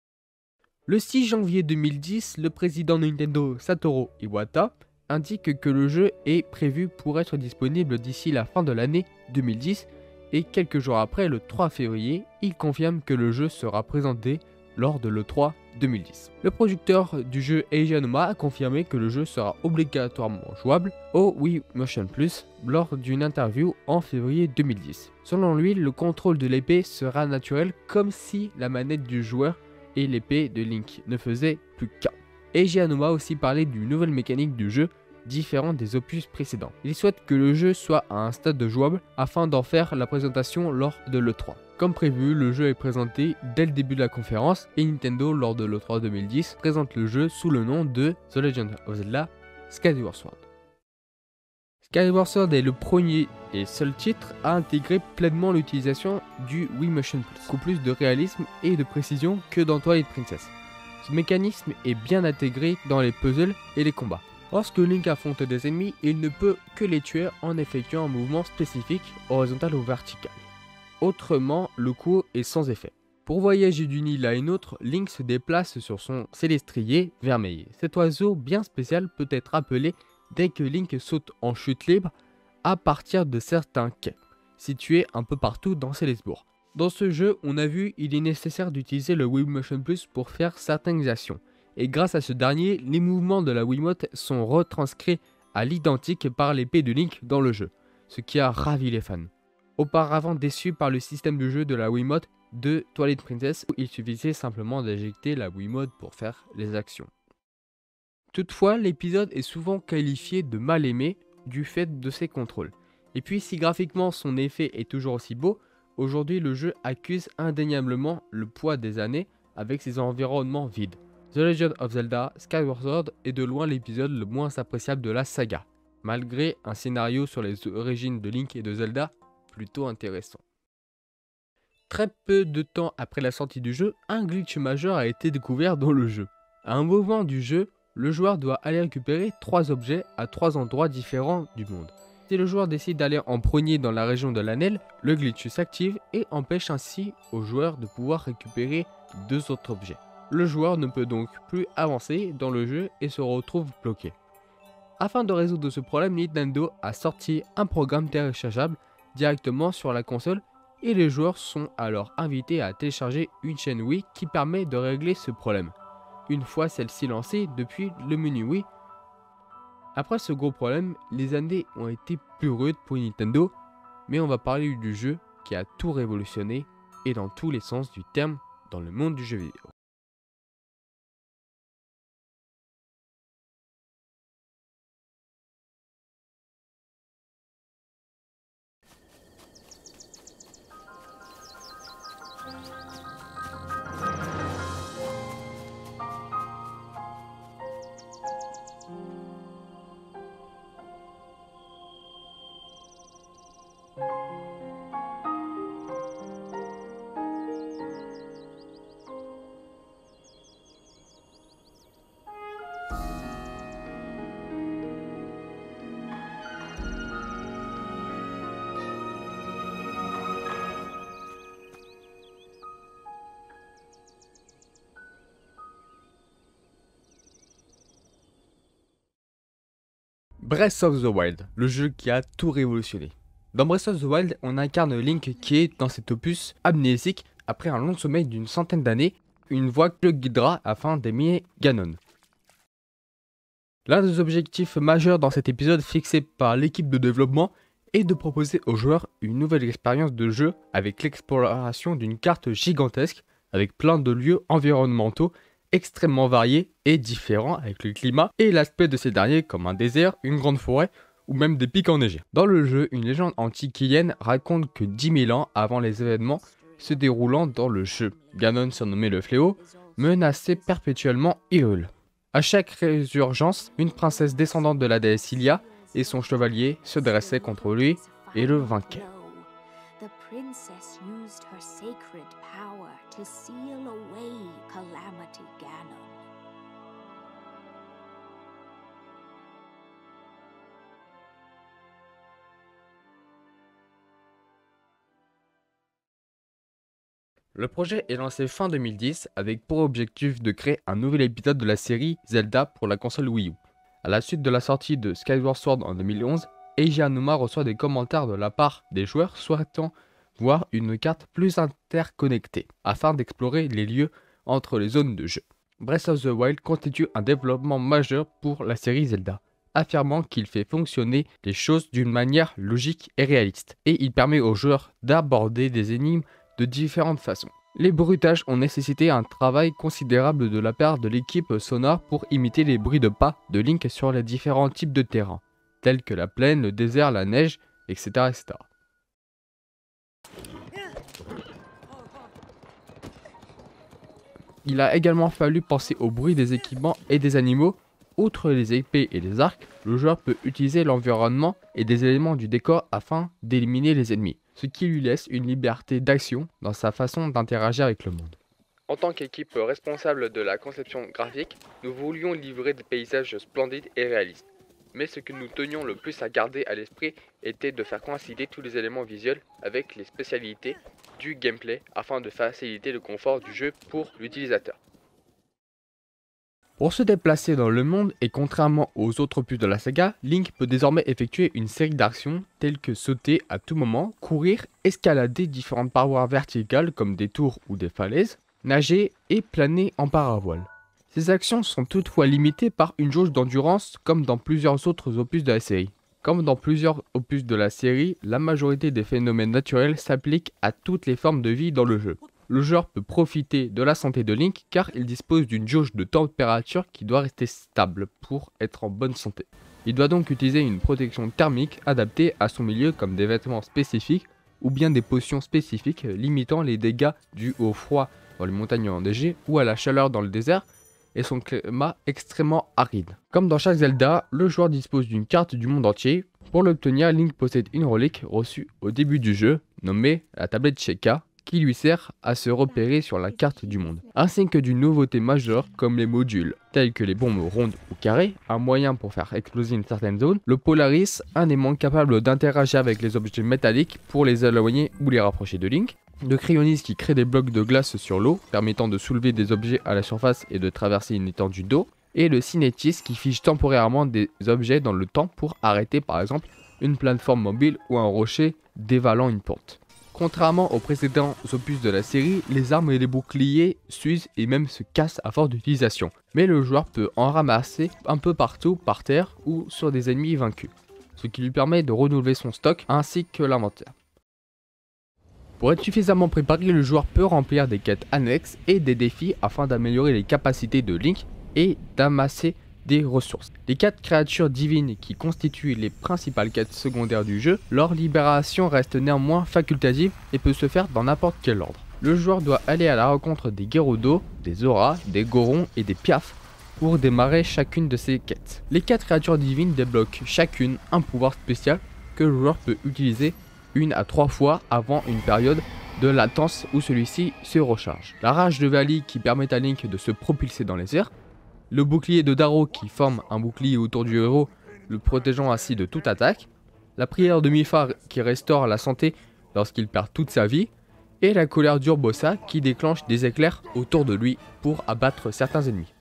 Le 6 janvier 2010, le président de Nintendo, Satoru Iwata, indique que le jeu est prévu pour être disponible d'ici la fin de l'année 2010 et quelques jours après, le 3 février, il confirme que le jeu sera présenté lors de l'E3 2010. Le producteur du jeu Eiji Aonuma a confirmé que le jeu sera obligatoirement jouable au Wii Motion Plus lors d'une interview en février 2010. Selon lui, le contrôle de l'épée sera naturel comme si la manette du joueur et l'épée de Link ne faisaient plus qu'un. Eiji Aonuma a aussi parlé d'une nouvelle mécanique du jeu différente des opus précédents. Il souhaite que le jeu soit à un stade de jouable afin d'en faire la présentation lors de l'E3. Comme prévu, le jeu est présenté dès le début de la conférence et Nintendo lors de l'E3 2010 présente le jeu sous le nom de The Legend of Zelda Skyward Sword. Skyward Sword est le premier et seul titre à intégrer pleinement l'utilisation du Wii Motion Plus, beaucoup plus de réalisme et de précision que dans Twilight Princess. Ce mécanisme est bien intégré dans les puzzles et les combats. Lorsque Link affronte des ennemis, il ne peut que les tuer en effectuant un mouvement spécifique, horizontal ou vertical. Autrement, le coup est sans effet. Pour voyager d'une île à une autre, Link se déplace sur son célestrier vermeil. Cet oiseau bien spécial peut être appelé dès que Link saute en chute libre à partir de certains quais, situés un peu partout dans Célesbourg. Dans ce jeu, on a vu, il est nécessaire d'utiliser le Wii Motion Plus pour faire certaines actions. Et grâce à ce dernier, les mouvements de la Wiimote sont retranscrits à l'identique par l'épée de Link dans le jeu, ce qui a ravi les fans. Auparavant déçus par le système de jeu de la Wiimote de Twilight Princess, où il suffisait simplement d'injecter la Wiimote pour faire les actions. Toutefois, l'épisode est souvent qualifié de mal aimé du fait de ses contrôles. Et puis si graphiquement son effet est toujours aussi beau, aujourd'hui le jeu accuse indéniablement le poids des années avec ses environnements vides. The Legend of Zelda Skyward Sword est de loin l'épisode le moins appréciable de la saga, malgré un scénario sur les origines de Link et de Zelda plutôt intéressant. Très peu de temps après la sortie du jeu, un glitch majeur a été découvert dans le jeu. À un moment du jeu, le joueur doit aller récupérer 3 objets à 3 endroits différents du monde. Si le joueur décide d'aller en premier dans la région de l'Anel, le glitch s'active et empêche ainsi au joueur de pouvoir récupérer 2 autres objets. Le joueur ne peut donc plus avancer dans le jeu et se retrouve bloqué. Afin de résoudre ce problème, Nintendo a sorti un programme téléchargeable directement sur la console et les joueurs sont alors invités à télécharger une chaîne Wii qui permet de régler ce problème. Une fois celle-ci lancée depuis le menu Wii. Après ce gros problème, les années ont été plus rudes pour Nintendo, mais on va parler du jeu qui a tout révolutionné et dans tous les sens du terme dans le monde du jeu vidéo. Breath of the Wild, le jeu qui a tout révolutionné. Dans Breath of the Wild, on incarne Link qui est dans cet opus amnésique après un long sommeil d'une centaine d'années, une voix le guidera afin d'aimer Ganon. L'un des objectifs majeurs dans cet épisode fixé par l'équipe de développement est de proposer aux joueurs une nouvelle expérience de jeu avec l'exploration d'une carte gigantesque avec plein de lieux environnementaux extrêmement variés et différents avec le climat et l'aspect de ces derniers comme un désert, une grande forêt ou même des pics enneigés. Dans le jeu, une légende antiquillienne raconte que 10 000 ans avant les événements se déroulant dans le jeu, Ganon, surnommé le Fléau, menaçait perpétuellement Hyrule. À chaque résurgence, une princesse descendante de la déesse Hylia et son chevalier se dressaient contre lui et le vainquaient. The princess used her sacred power to seal away Calamity Ganon. Le projet est lancé fin 2010 avec pour objectif de créer un nouvel épisode de la série Zelda pour la console Wii U. À la suite de la sortie de Skyward Sword en 2011, Eiji Aonuma reçoit des commentaires de la part des joueurs souhaitant voir une carte plus interconnectée, afin d'explorer les lieux entre les zones de jeu. Breath of the Wild constitue un développement majeur pour la série Zelda, affirmant qu'il fait fonctionner les choses d'une manière logique et réaliste, et il permet aux joueurs d'aborder des énigmes de différentes façons. Les bruitages ont nécessité un travail considérable de la part de l'équipe sonore pour imiter les bruits de pas de Link sur les différents types de terrains, tels que la plaine, le désert, la neige, etc. etc. Il a également fallu penser au bruit des équipements et des animaux. Outre les épées et les arcs, le joueur peut utiliser l'environnement et des éléments du décor afin d'éliminer les ennemis, ce qui lui laisse une liberté d'action dans sa façon d'interagir avec le monde. En tant qu'équipe responsable de la conception graphique, nous voulions livrer des paysages splendides et réalistes. Mais ce que nous tenions le plus à garder à l'esprit était de faire coïncider tous les éléments visuels avec les spécialités du gameplay afin de faciliter le confort du jeu pour l'utilisateur. Pour se déplacer dans le monde et contrairement aux autres opus de la saga, Link peut désormais effectuer une série d'actions telles que sauter à tout moment, courir, escalader différentes parois verticales comme des tours ou des falaises, nager et planer en paravoile. Ces actions sont toutefois limitées par une jauge d'endurance comme dans plusieurs autres opus de la série. Comme dans plusieurs opus de la série, la majorité des phénomènes naturels s'appliquent à toutes les formes de vie dans le jeu. Le joueur peut profiter de la santé de Link car il dispose d'une jauge de température qui doit rester stable pour être en bonne santé. Il doit donc utiliser une protection thermique adaptée à son milieu comme des vêtements spécifiques ou bien des potions spécifiques limitant les dégâts dus au froid dans les montagnes enneigées ou à la chaleur dans le désert et son climat extrêmement aride. Comme dans chaque Zelda, le joueur dispose d'une carte du monde entier. Pour l'obtenir, Link possède une relique reçue au début du jeu, nommée la tablette Sheikah, qui lui sert à se repérer sur la carte du monde, ainsi que d'une nouveauté majeure comme les modules, tels que les bombes rondes ou carrées, un moyen pour faire exploser une certaine zone, le Polaris, un aimant capable d'interagir avec les objets métalliques pour les éloigner ou les rapprocher de Link, le Cryonis qui crée des blocs de glace sur l'eau, permettant de soulever des objets à la surface et de traverser une étendue d'eau, et le Cinétis qui fige temporairement des objets dans le temps pour arrêter par exemple une plateforme mobile ou un rocher dévalant une pente. Contrairement aux précédents opus de la série, les armes et les boucliers s'usent et même se cassent à force d'utilisation. Mais le joueur peut en ramasser un peu partout par terre ou sur des ennemis vaincus, ce qui lui permet de renouveler son stock ainsi que l'inventaire. Pour être suffisamment préparé, le joueur peut remplir des quêtes annexes et des défis afin d'améliorer les capacités de Link et d'amasser des ressources. Les 4 créatures divines qui constituent les principales quêtes secondaires du jeu, leur libération reste néanmoins facultative et peut se faire dans n'importe quel ordre. Le joueur doit aller à la rencontre des Gerudo, des Zora, des Gorons et des Piaf pour démarrer chacune de ces quêtes. Les 4 créatures divines débloquent chacune un pouvoir spécial que le joueur peut utiliser 1 à 3 fois avant une période de latence où celui-ci se recharge. La rage de Vali qui permet à Link de se propulser dans les airs, le bouclier de Darrow qui forme un bouclier autour du héros, le protégeant ainsi de toute attaque, la prière de Mifar qui restaure la santé lorsqu'il perd toute sa vie, et la colère d'Urbosa qui déclenche des éclairs autour de lui pour abattre certains ennemis.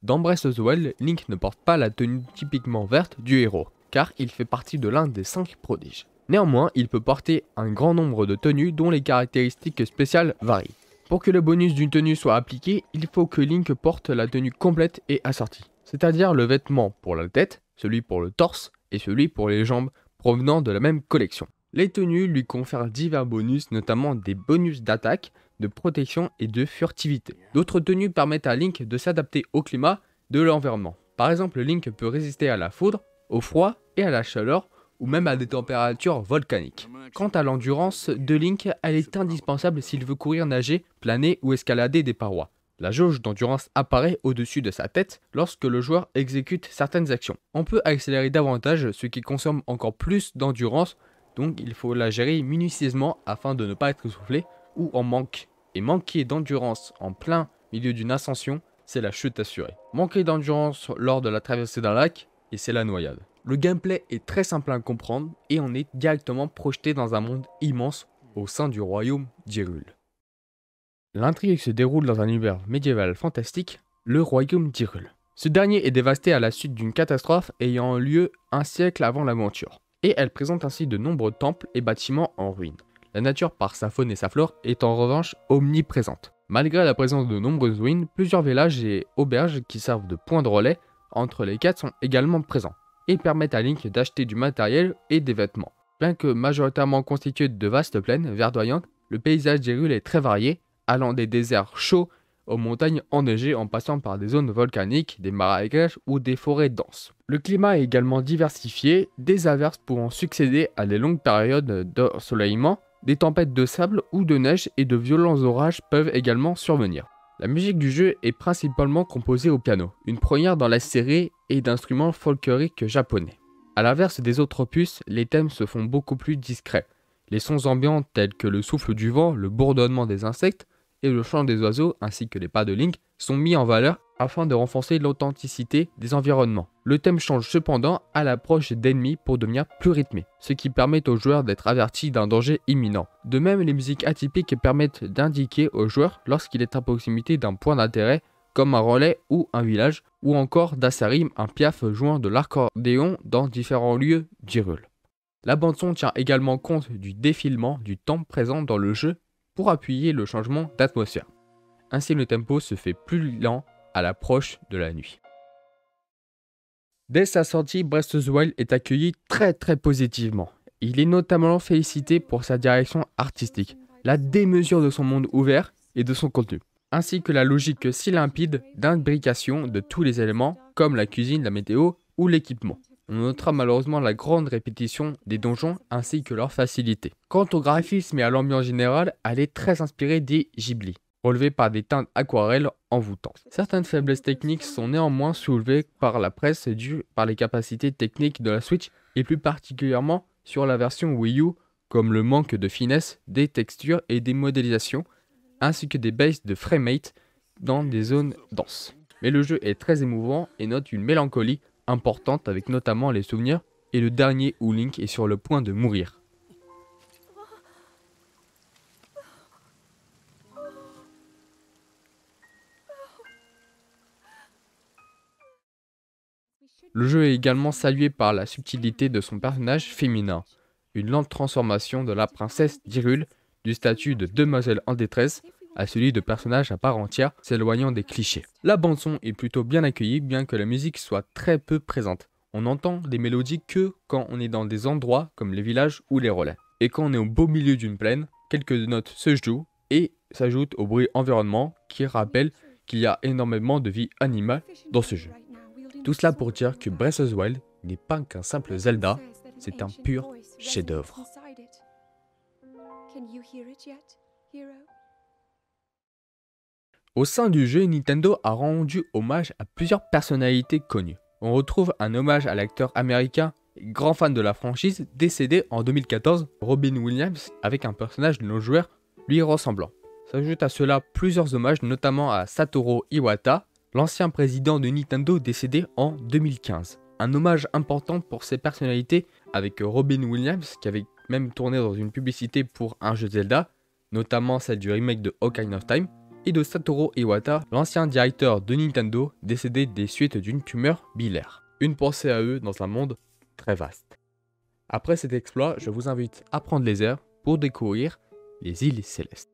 Dans Breath of the Wild, Link ne porte pas la tenue typiquement verte du héros, car il fait partie de l'un des 5 prodiges. Néanmoins, il peut porter un grand nombre de tenues dont les caractéristiques spéciales varient. Pour que le bonus d'une tenue soit appliqué, il faut que Link porte la tenue complète et assortie, c'est-à-dire le vêtement pour la tête, celui pour le torse et celui pour les jambes provenant de la même collection. Les tenues lui confèrent divers bonus, notamment des bonus d'attaque, de protection et de furtivité. D'autres tenues permettent à Link de s'adapter au climat de l'environnement. Par exemple, Link peut résister à la foudre, au froid et à la chaleur, ou même à des températures volcaniques. Quant à l'endurance de Link, elle est indispensable s'il veut courir, nager, planer ou escalader des parois. La jauge d'endurance apparaît au-dessus de sa tête lorsque le joueur exécute certaines actions. On peut accélérer davantage, ce qui consomme encore plus d'endurance, donc il faut la gérer minutieusement afin de ne pas être essoufflé ou en manque. Et manquer d'endurance en plein milieu d'une ascension, c'est la chute assurée. Manquer d'endurance lors de la traversée d'un lac, et c'est la noyade. Le gameplay est très simple à comprendre et on est directement projeté dans un monde immense au sein du royaume d'Hyrule. L'intrigue se déroule dans un univers médiéval fantastique, le royaume d'Hyrule. Ce dernier est dévasté à la suite d'une catastrophe ayant lieu un siècle avant l'aventure, et elle présente ainsi de nombreux temples et bâtiments en ruine. La nature par sa faune et sa flore est en revanche omniprésente. Malgré la présence de nombreuses ruines, plusieurs villages et auberges qui servent de point de relais entre les quêtes sont également présents et permettent à Link d'acheter du matériel et des vêtements. Bien que majoritairement constitué de vastes plaines verdoyantes, le paysage d'Hyrule est très varié, allant des déserts chauds aux montagnes enneigées en passant par des zones volcaniques, des marécages ou des forêts denses. Le climat est également diversifié, des averses pouvant succéder à des longues périodes d'ensoleillement, des tempêtes de sable ou de neige et de violents orages peuvent également survenir. La musique du jeu est principalement composée au piano, une première dans la série et d'instruments folkloriques japonais. A l'inverse des autres opus, les thèmes se font beaucoup plus discrets. Les sons ambiants tels que le souffle du vent, le bourdonnement des insectes et le chant des oiseaux ainsi que les pas de Link sont mis en valeur afin de renforcer l'authenticité des environnements. Le thème change cependant à l'approche d'ennemis pour devenir plus rythmé, ce qui permet aux joueurs d'être avertis d'un danger imminent. De même, les musiques atypiques permettent d'indiquer aux joueurs lorsqu'il est à proximité d'un point d'intérêt comme un relais ou un village, ou encore d'Assarim, un piaf jouant de l'accordéon dans différents lieux d'Hyrule. La bande-son tient également compte du défilement du temps présent dans le jeu pour appuyer le changement d'atmosphère. Ainsi, le tempo se fait plus lent à l'approche de la nuit. Dès sa sortie, Breath of the Wild est accueilli très positivement. Il est notamment félicité pour sa direction artistique, la démesure de son monde ouvert et de son contenu, ainsi que la logique si limpide d'imbrication de tous les éléments, comme la cuisine, la météo ou l'équipement. On notera malheureusement la grande répétition des donjons ainsi que leur facilité. Quant au graphisme et à l'ambiance générale, elle est très inspirée des Ghibli, relevée par des teintes aquarelles envoûtantes. Certaines faiblesses techniques sont néanmoins soulevées par la presse dues par les capacités techniques de la Switch et plus particulièrement sur la version Wii U, comme le manque de finesse des textures et des modélisations, ainsi que des baisses de framerate dans des zones denses. Mais le jeu est très émouvant et note une mélancolie importante avec notamment les souvenirs et le dernier où Link est sur le point de mourir. Le jeu est également salué par la subtilité de son personnage féminin, une lente transformation de la princesse d'Hyrule du statut de demoiselle en détresse à celui de personnage à part entière, s'éloignant des clichés. La bande-son est plutôt bien accueillie, bien que la musique soit très peu présente. On n'entend des mélodies que quand on est dans des endroits comme les villages ou les relais. Et quand on est au beau milieu d'une plaine, quelques notes se jouent et s'ajoutent au bruit environnement qui rappelle qu'il y a énormément de vie animale dans ce jeu. Tout cela pour dire que Breath of the Wild n'est pas qu'un simple Zelda, c'est un pur chef-d'œuvre. Au sein du jeu, Nintendo a rendu hommage à plusieurs personnalités connues. On retrouve un hommage à l'acteur américain, grand fan de la franchise, décédé en 2014, Robin Williams, avec un personnage de nos joueurs lui ressemblant. S'ajoute à cela plusieurs hommages, notamment à Satoru Iwata, l'ancien président de Nintendo décédé en 2015. Un hommage important pour ces personnalités avec Robin Williams, qui avait même tourné dans une publicité pour un jeu Zelda, notamment celle du remake de Ocarina of Time, et de Satoru Iwata, l'ancien directeur de Nintendo, décédé des suites d'une tumeur biliaire. Une pensée à eux dans un monde très vaste. Après cet exploit, je vous invite à prendre les airs pour découvrir les îles célestes.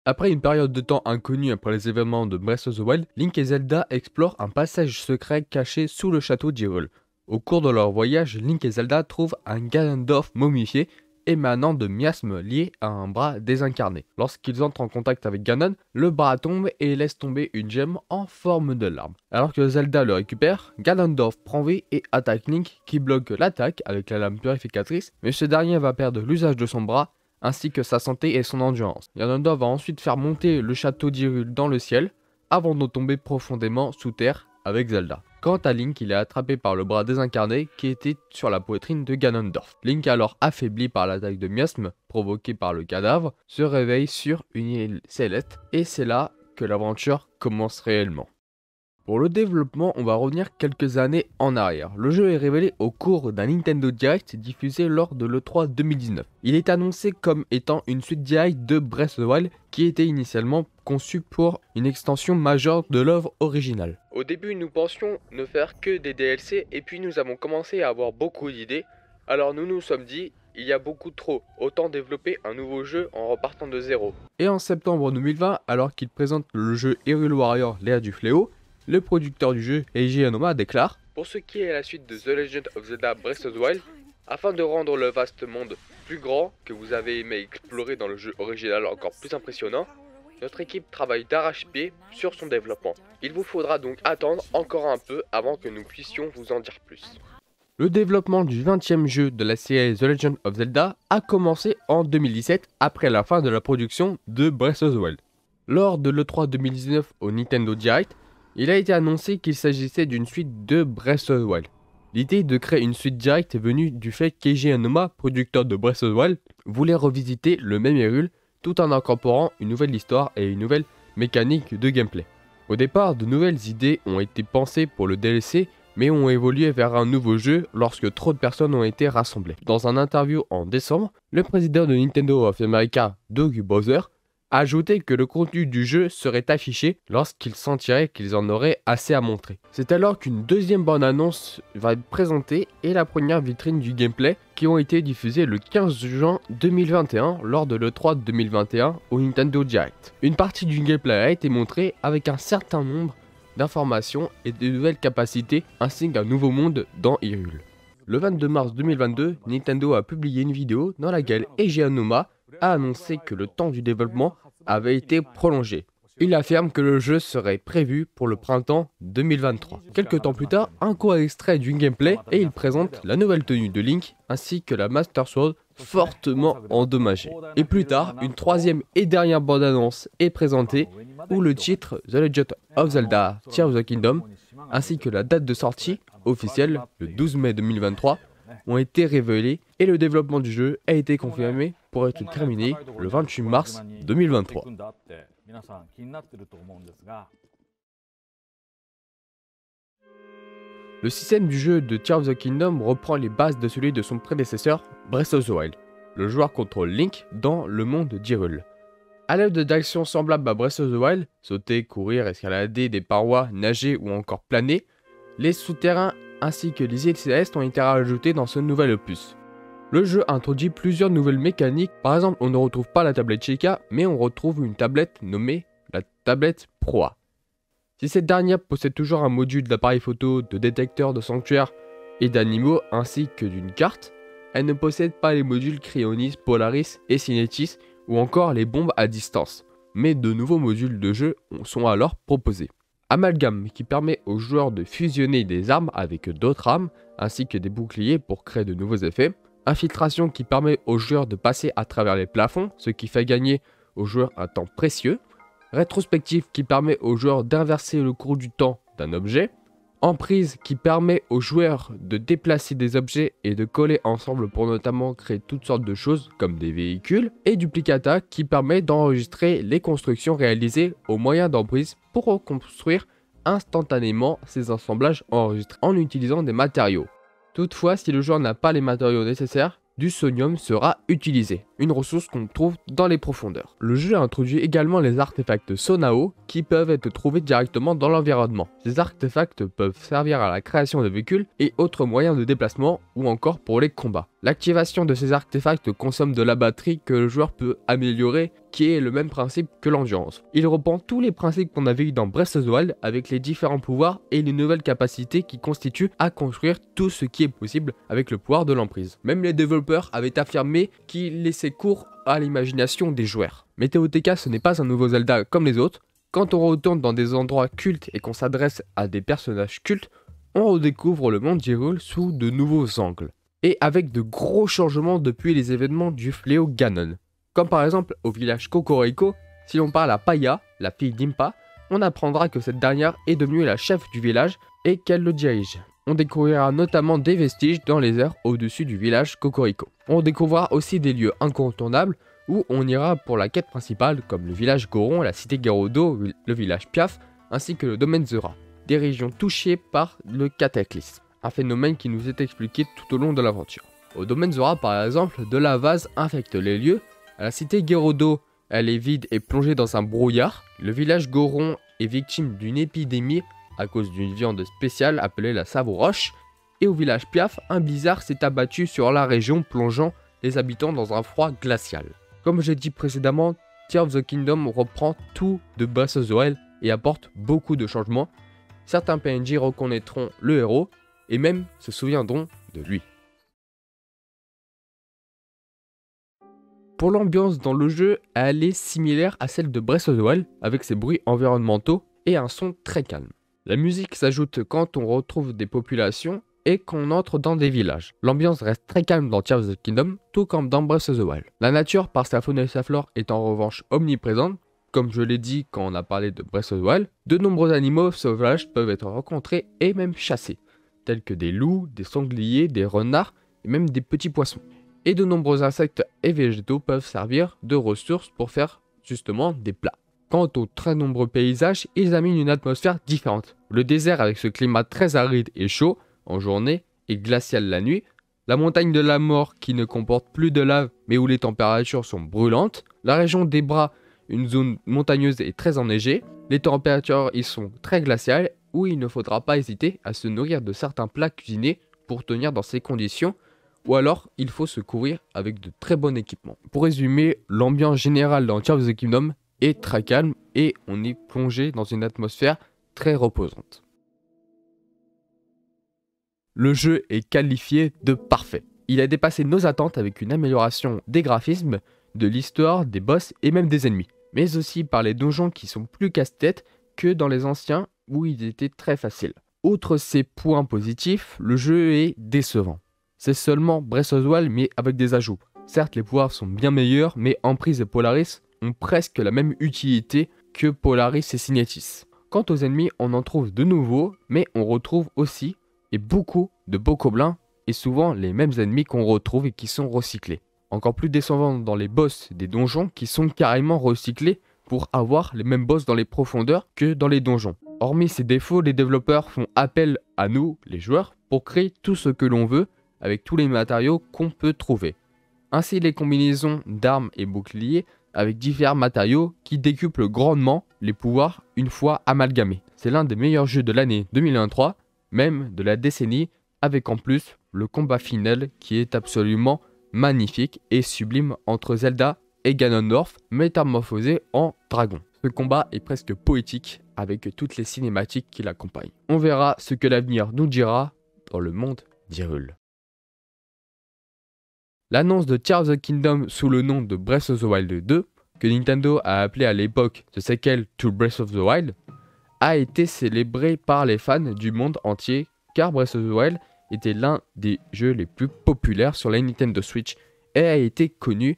Après une période de temps inconnue après les événements de Breath of the Wild, Link et Zelda explorent un passage secret caché sous le château d'Hyrule. Au cours de leur voyage, Link et Zelda trouvent un Ganondorf momifié émanant de miasmes liés à un bras désincarné. Lorsqu'ils entrent en contact avec Ganon, le bras tombe et laisse tomber une gemme en forme de larme. Alors que Zelda le récupère, Ganondorf prend vie et attaque Link qui bloque l'attaque avec la lame purificatrice, mais ce dernier va perdre l'usage de son bras ainsi que sa santé et son endurance. Ganondorf va ensuite faire monter le château d'Hyrule dans le ciel, avant de tomber profondément sous terre avec Zelda. Quant à Link, il est attrapé par le bras désincarné qui était sur la poitrine de Ganondorf. Link, alors affaibli par l'attaque de miasme provoquée par le cadavre, se réveille sur une île céleste et c'est là que l'aventure commence réellement. Pour le développement, on va revenir quelques années en arrière. Le jeu est révélé au cours d'un Nintendo Direct diffusé lors de l'E3 2019. Il est annoncé comme étant une suite directe de Breath of the Wild qui était initialement conçue pour une extension majeure de l'œuvre originale. Au début, nous pensions ne faire que des DLC et puis nous avons commencé à avoir beaucoup d'idées. Alors nous nous sommes dit, il y a beaucoup trop, autant développer un nouveau jeu en repartant de zéro. Et en septembre 2020, alors qu'il présente le jeu Hyrule Warriors l'ère du fléau, le producteur du jeu, Eiji Aonuma, déclare « Pour ce qui est la suite de The Legend of Zelda Breath of the Wild, afin de rendre le vaste monde plus grand que vous avez aimé explorer dans le jeu original encore plus impressionnant, notre équipe travaille d'arrache-pied sur son développement. Il vous faudra donc attendre encore un peu avant que nous puissions vous en dire plus. » Le développement du 20e jeu de la série The Legend of Zelda a commencé en 2017 après la fin de la production de Breath of the Wild. Lors de l'E3 2019 au Nintendo Direct, il a été annoncé qu'il s'agissait d'une suite de Breath of the Wild. L'idée de créer une suite directe est venue du fait qu'Eiji Aonuma, producteur de Breath of the Wild, voulait revisiter le même Hyrule tout en incorporant une nouvelle histoire et une nouvelle mécanique de gameplay. Au départ, de nouvelles idées ont été pensées pour le DLC, mais ont évolué vers un nouveau jeu lorsque trop de personnes ont été rassemblées. Dans un interview en décembre, le président de Nintendo of America, Doug Bowser, a ajouté que le contenu du jeu serait affiché lorsqu'ils sentiraient qu'ils en auraient assez à montrer. C'est alors qu'une deuxième bande-annonce va être présentée et la première vitrine du gameplay qui ont été diffusées le 15 juin 2021 lors de l'E3 2021 au Nintendo Direct. Une partie du gameplay a été montrée avec un certain nombre d'informations et de nouvelles capacités ainsi qu'un nouveau monde dans Hyrule. Le 22 mars 2022, Nintendo a publié une vidéo dans laquelle Eiji Aonuma a annoncé que le temps du développement avait été prolongé. Il affirme que le jeu serait prévu pour le printemps 2023. Quelques temps plus tard, un court extrait du gameplay et il présente la nouvelle tenue de Link ainsi que la Master Sword fortement endommagée. Et plus tard, une troisième et dernière bande-annonce est présentée où le titre The Legend of Zelda Tears of the Kingdom ainsi que la date de sortie officielle, le 12 mai 2023, ont été révélés et le développement du jeu a été confirmé pour être terminé le 28 mars 2023. Le système du jeu de Tears of the Kingdom reprend les bases de celui de son prédécesseur Breath of the Wild. Le joueur contrôle Link dans le monde d'Hyrule. À l'aide d'actions semblables à Breath of the Wild, sauter, courir, escalader des parois, nager ou encore planer, les souterrains ainsi que les îles célestes ont été rajoutés dans ce nouvel opus. Le jeu introduit plusieurs nouvelles mécaniques, par exemple on ne retrouve pas la tablette Sheikah, mais on retrouve une tablette nommée la tablette Proa. Si cette dernière possède toujours un module d'appareil photo, de détecteur de sanctuaires et d'animaux ainsi que d'une carte, elle ne possède pas les modules Cryonis, Polaris et Cinetis ou encore les bombes à distance, mais de nouveaux modules de jeu sont alors proposés. Amalgame qui permet aux joueurs de fusionner des armes avec d'autres armes ainsi que des boucliers pour créer de nouveaux effets. Infiltration qui permet aux joueurs de passer à travers les plafonds, ce qui fait gagner aux joueurs un temps précieux. Rétrospective qui permet aux joueurs d'inverser le cours du temps d'un objet. Emprise qui permet aux joueurs de déplacer des objets et de coller ensemble pour notamment créer toutes sortes de choses comme des véhicules. Et Duplicata qui permet d'enregistrer les constructions réalisées au moyen d'emprise pour reconstruire instantanément ces assemblages enregistrés en utilisant des matériaux. Toutefois, si le joueur n'a pas les matériaux nécessaires, du sonium sera utilisé, une ressource qu'on trouve dans les profondeurs. Le jeu introduit également les artefacts Sonao qui peuvent être trouvés directement dans l'environnement. Ces artefacts peuvent servir à la création de véhicules et autres moyens de déplacement ou encore pour les combats. L'activation de ces artefacts consomme de la batterie que le joueur peut améliorer, qui est le même principe que l'endurance. Il reprend tous les principes qu'on avait eu dans Breath of the Wild avec les différents pouvoirs et les nouvelles capacités qui constituent à construire tout ce qui est possible avec le pouvoir de l'emprise. Même les développeurs avaient affirmé qu'ils laissaient cours à l'imagination des joueurs. Mais TOTK ce n'est pas un nouveau Zelda comme les autres. Quand on retourne dans des endroits cultes et qu'on s'adresse à des personnages cultes, on redécouvre le monde d'Hyrule sous de nouveaux angles. Et avec de gros changements depuis les événements du fléau Ganon. Comme par exemple au village Cocorico, si l'on parle à Paya, la fille d'Impa, on apprendra que cette dernière est devenue la chef du village et qu'elle le dirige. On découvrira notamment des vestiges dans les airs au-dessus du village Cocorico. On découvrira aussi des lieux incontournables où on ira pour la quête principale comme le village Goron, la cité Gerudo, le village Piaf, ainsi que le domaine Zera, des régions touchées par le cataclysme, un phénomène qui nous est expliqué tout au long de l'aventure. Au domaine Zera par exemple, de la vase infecte les lieux, à la cité Gerudo, elle est vide et plongée dans un brouillard, le village Goron est victime d'une épidémie à cause d'une viande spéciale appelée la savoroche, et au village Piaf, un blizzard s'est abattu sur la région plongeant les habitants dans un froid glacial. Comme j'ai dit précédemment, Tears of the Kingdom reprend tout de Breath of the Wild et apporte beaucoup de changements. Certains PNJ reconnaîtront le héros et même se souviendront de lui. Pour l'ambiance dans le jeu, elle est similaire à celle de Breath of the Wild avec ses bruits environnementaux et un son très calme. La musique s'ajoute quand on retrouve des populations et qu'on entre dans des villages. L'ambiance reste très calme dans Tears of the Kingdom, tout comme dans Breath of the Wild. La nature, par sa faune et sa flore, est en revanche omniprésente. Comme je l'ai dit quand on a parlé de Breath of the Wild, de nombreux animaux sauvages peuvent être rencontrés et même chassés, tels que des loups, des sangliers, des renards et même des petits poissons. Et de nombreux insectes et végétaux peuvent servir de ressources pour faire justement des plats. Quant aux très nombreux paysages, ils amènent une atmosphère différente. Le désert avec ce climat très aride et chaud en journée et glacial la nuit, la montagne de la mort qui ne comporte plus de lave mais où les températures sont brûlantes, la région des Bras, une zone montagneuse et très enneigée, les températures y sont très glaciales où il ne faudra pas hésiter à se nourrir de certains plats cuisinés pour tenir dans ces conditions, ou alors il faut se couvrir avec de très bons équipements. Pour résumer, l'ambiance générale dans Tears of the Kingdom est très calme et on est plongé dans une atmosphère très reposante. Le jeu est qualifié de parfait. Il a dépassé nos attentes avec une amélioration des graphismes, de l'histoire, des boss et même des ennemis, mais aussi par les donjons qui sont plus casse-tête que dans les anciens où ils étaient très faciles. Outre ces points positifs, le jeu est décevant. C'est seulement Breath of the Wild mais avec des ajouts. Certes, les pouvoirs sont bien meilleurs, mais Emprise et Polaris ont presque la même utilité que Polaris et Signatis. Quant aux ennemis, on en trouve de nouveaux, mais on retrouve aussi et beaucoup de bokoblins et souvent les mêmes ennemis qu'on retrouve et qui sont recyclés. Encore plus décevant dans les boss des donjons qui sont carrément recyclés pour avoir les mêmes boss dans les profondeurs que dans les donjons. Hormis ces défauts, les développeurs font appel à nous, les joueurs, pour créer tout ce que l'on veut avec tous les matériaux qu'on peut trouver. Ainsi, les combinaisons d'armes et boucliers avec divers matériaux qui décuplent grandement les pouvoirs une fois amalgamés. C'est l'un des meilleurs jeux de l'année 2023, même de la décennie, avec en plus le combat final qui est absolument magnifique et sublime entre Zelda et Ganondorf métamorphosés en dragon. Ce combat est presque poétique avec toutes les cinématiques qui l'accompagnent. On verra ce que l'avenir nous dira dans le monde d'Hyrule. L'annonce de Tears of the Kingdom sous le nom de Breath of the Wild 2, que Nintendo a appelé à l'époque The Sequel to Breath of the Wild, a été célébrée par les fans du monde entier car Breath of the Wild était l'un des jeux les plus populaires sur la Nintendo Switch et a été connu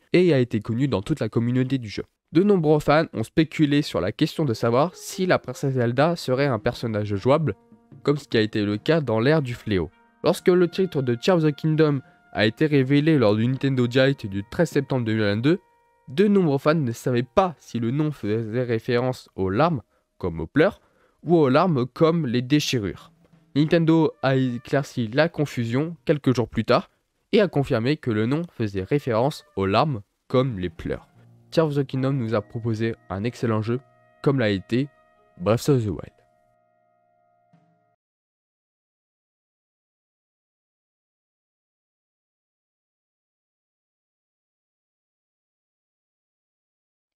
dans toute la communauté du jeu. De nombreux fans ont spéculé sur la question de savoir si la princesse Zelda serait un personnage jouable, comme ce qui a été le cas dans l'ère du fléau. Lorsque le titre de Tears of the Kingdom a été révélé lors du Nintendo Direct du 13 septembre 2022, de nombreux fans ne savaient pas si le nom faisait référence aux larmes, comme aux pleurs, ou aux larmes comme les déchirures. Nintendo a éclairci la confusion quelques jours plus tard et a confirmé que le nom faisait référence aux larmes comme les pleurs. Tears of the Kingdom nous a proposé un excellent jeu, comme l'a été Breath of the Wild.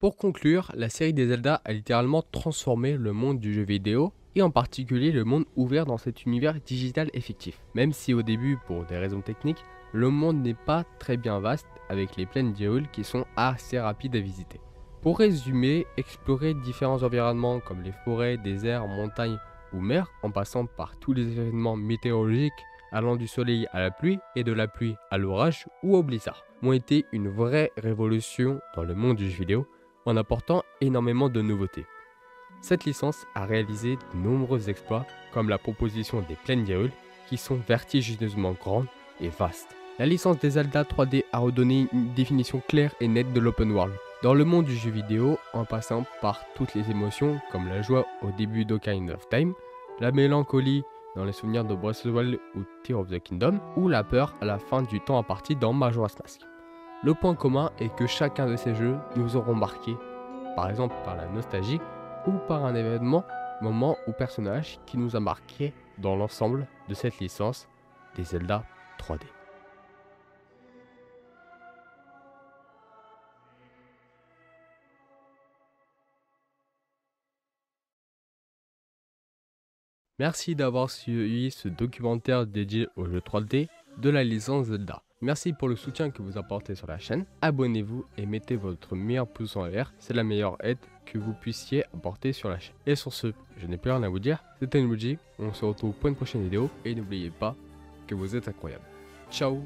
Pour conclure, la série des Zelda a littéralement transformé le monde du jeu vidéo et en particulier le monde ouvert dans cet univers digital effectif. Même si au début, pour des raisons techniques, le monde n'est pas très bien vaste avec les plaines d'Hyrule qui sont assez rapides à visiter. Pour résumer, explorer différents environnements comme les forêts, déserts, montagnes ou mers en passant par tous les événements météorologiques allant du soleil à la pluie et de la pluie à l'orage ou au blizzard ont été une vraie révolution dans le monde du jeu vidéo en apportant énormément de nouveautés. Cette licence a réalisé de nombreux exploits comme la proposition des plaines d'Hyrule qui sont vertigineusement grandes et vastes. La licence des Zelda 3D a redonné une définition claire et nette de l'open world dans le monde du jeu vidéo en passant par toutes les émotions comme la joie au début d'Ocarina of Time, la mélancolie dans les souvenirs de Breath of the Wild ou Tears of the Kingdom ou la peur à la fin du temps imparti dans Majora's Mask. Le point commun est que chacun de ces jeux nous auront marqué, par exemple par la nostalgie ou par un événement, moment ou personnage qui nous a marqué dans l'ensemble de cette licence des Zelda 3D. Merci d'avoir suivi ce documentaire dédié au jeu 3D de la licence Zelda. Merci pour le soutien que vous apportez sur la chaîne. Abonnez-vous et mettez votre meilleur pouce en l'air. C'est la meilleure aide que vous puissiez apporter sur la chaîne. Et sur ce, je n'ai plus rien à vous dire. C'était Nmuji. On se retrouve pour une prochaine vidéo. Et n'oubliez pas que que vous êtes incroyables. Ciao!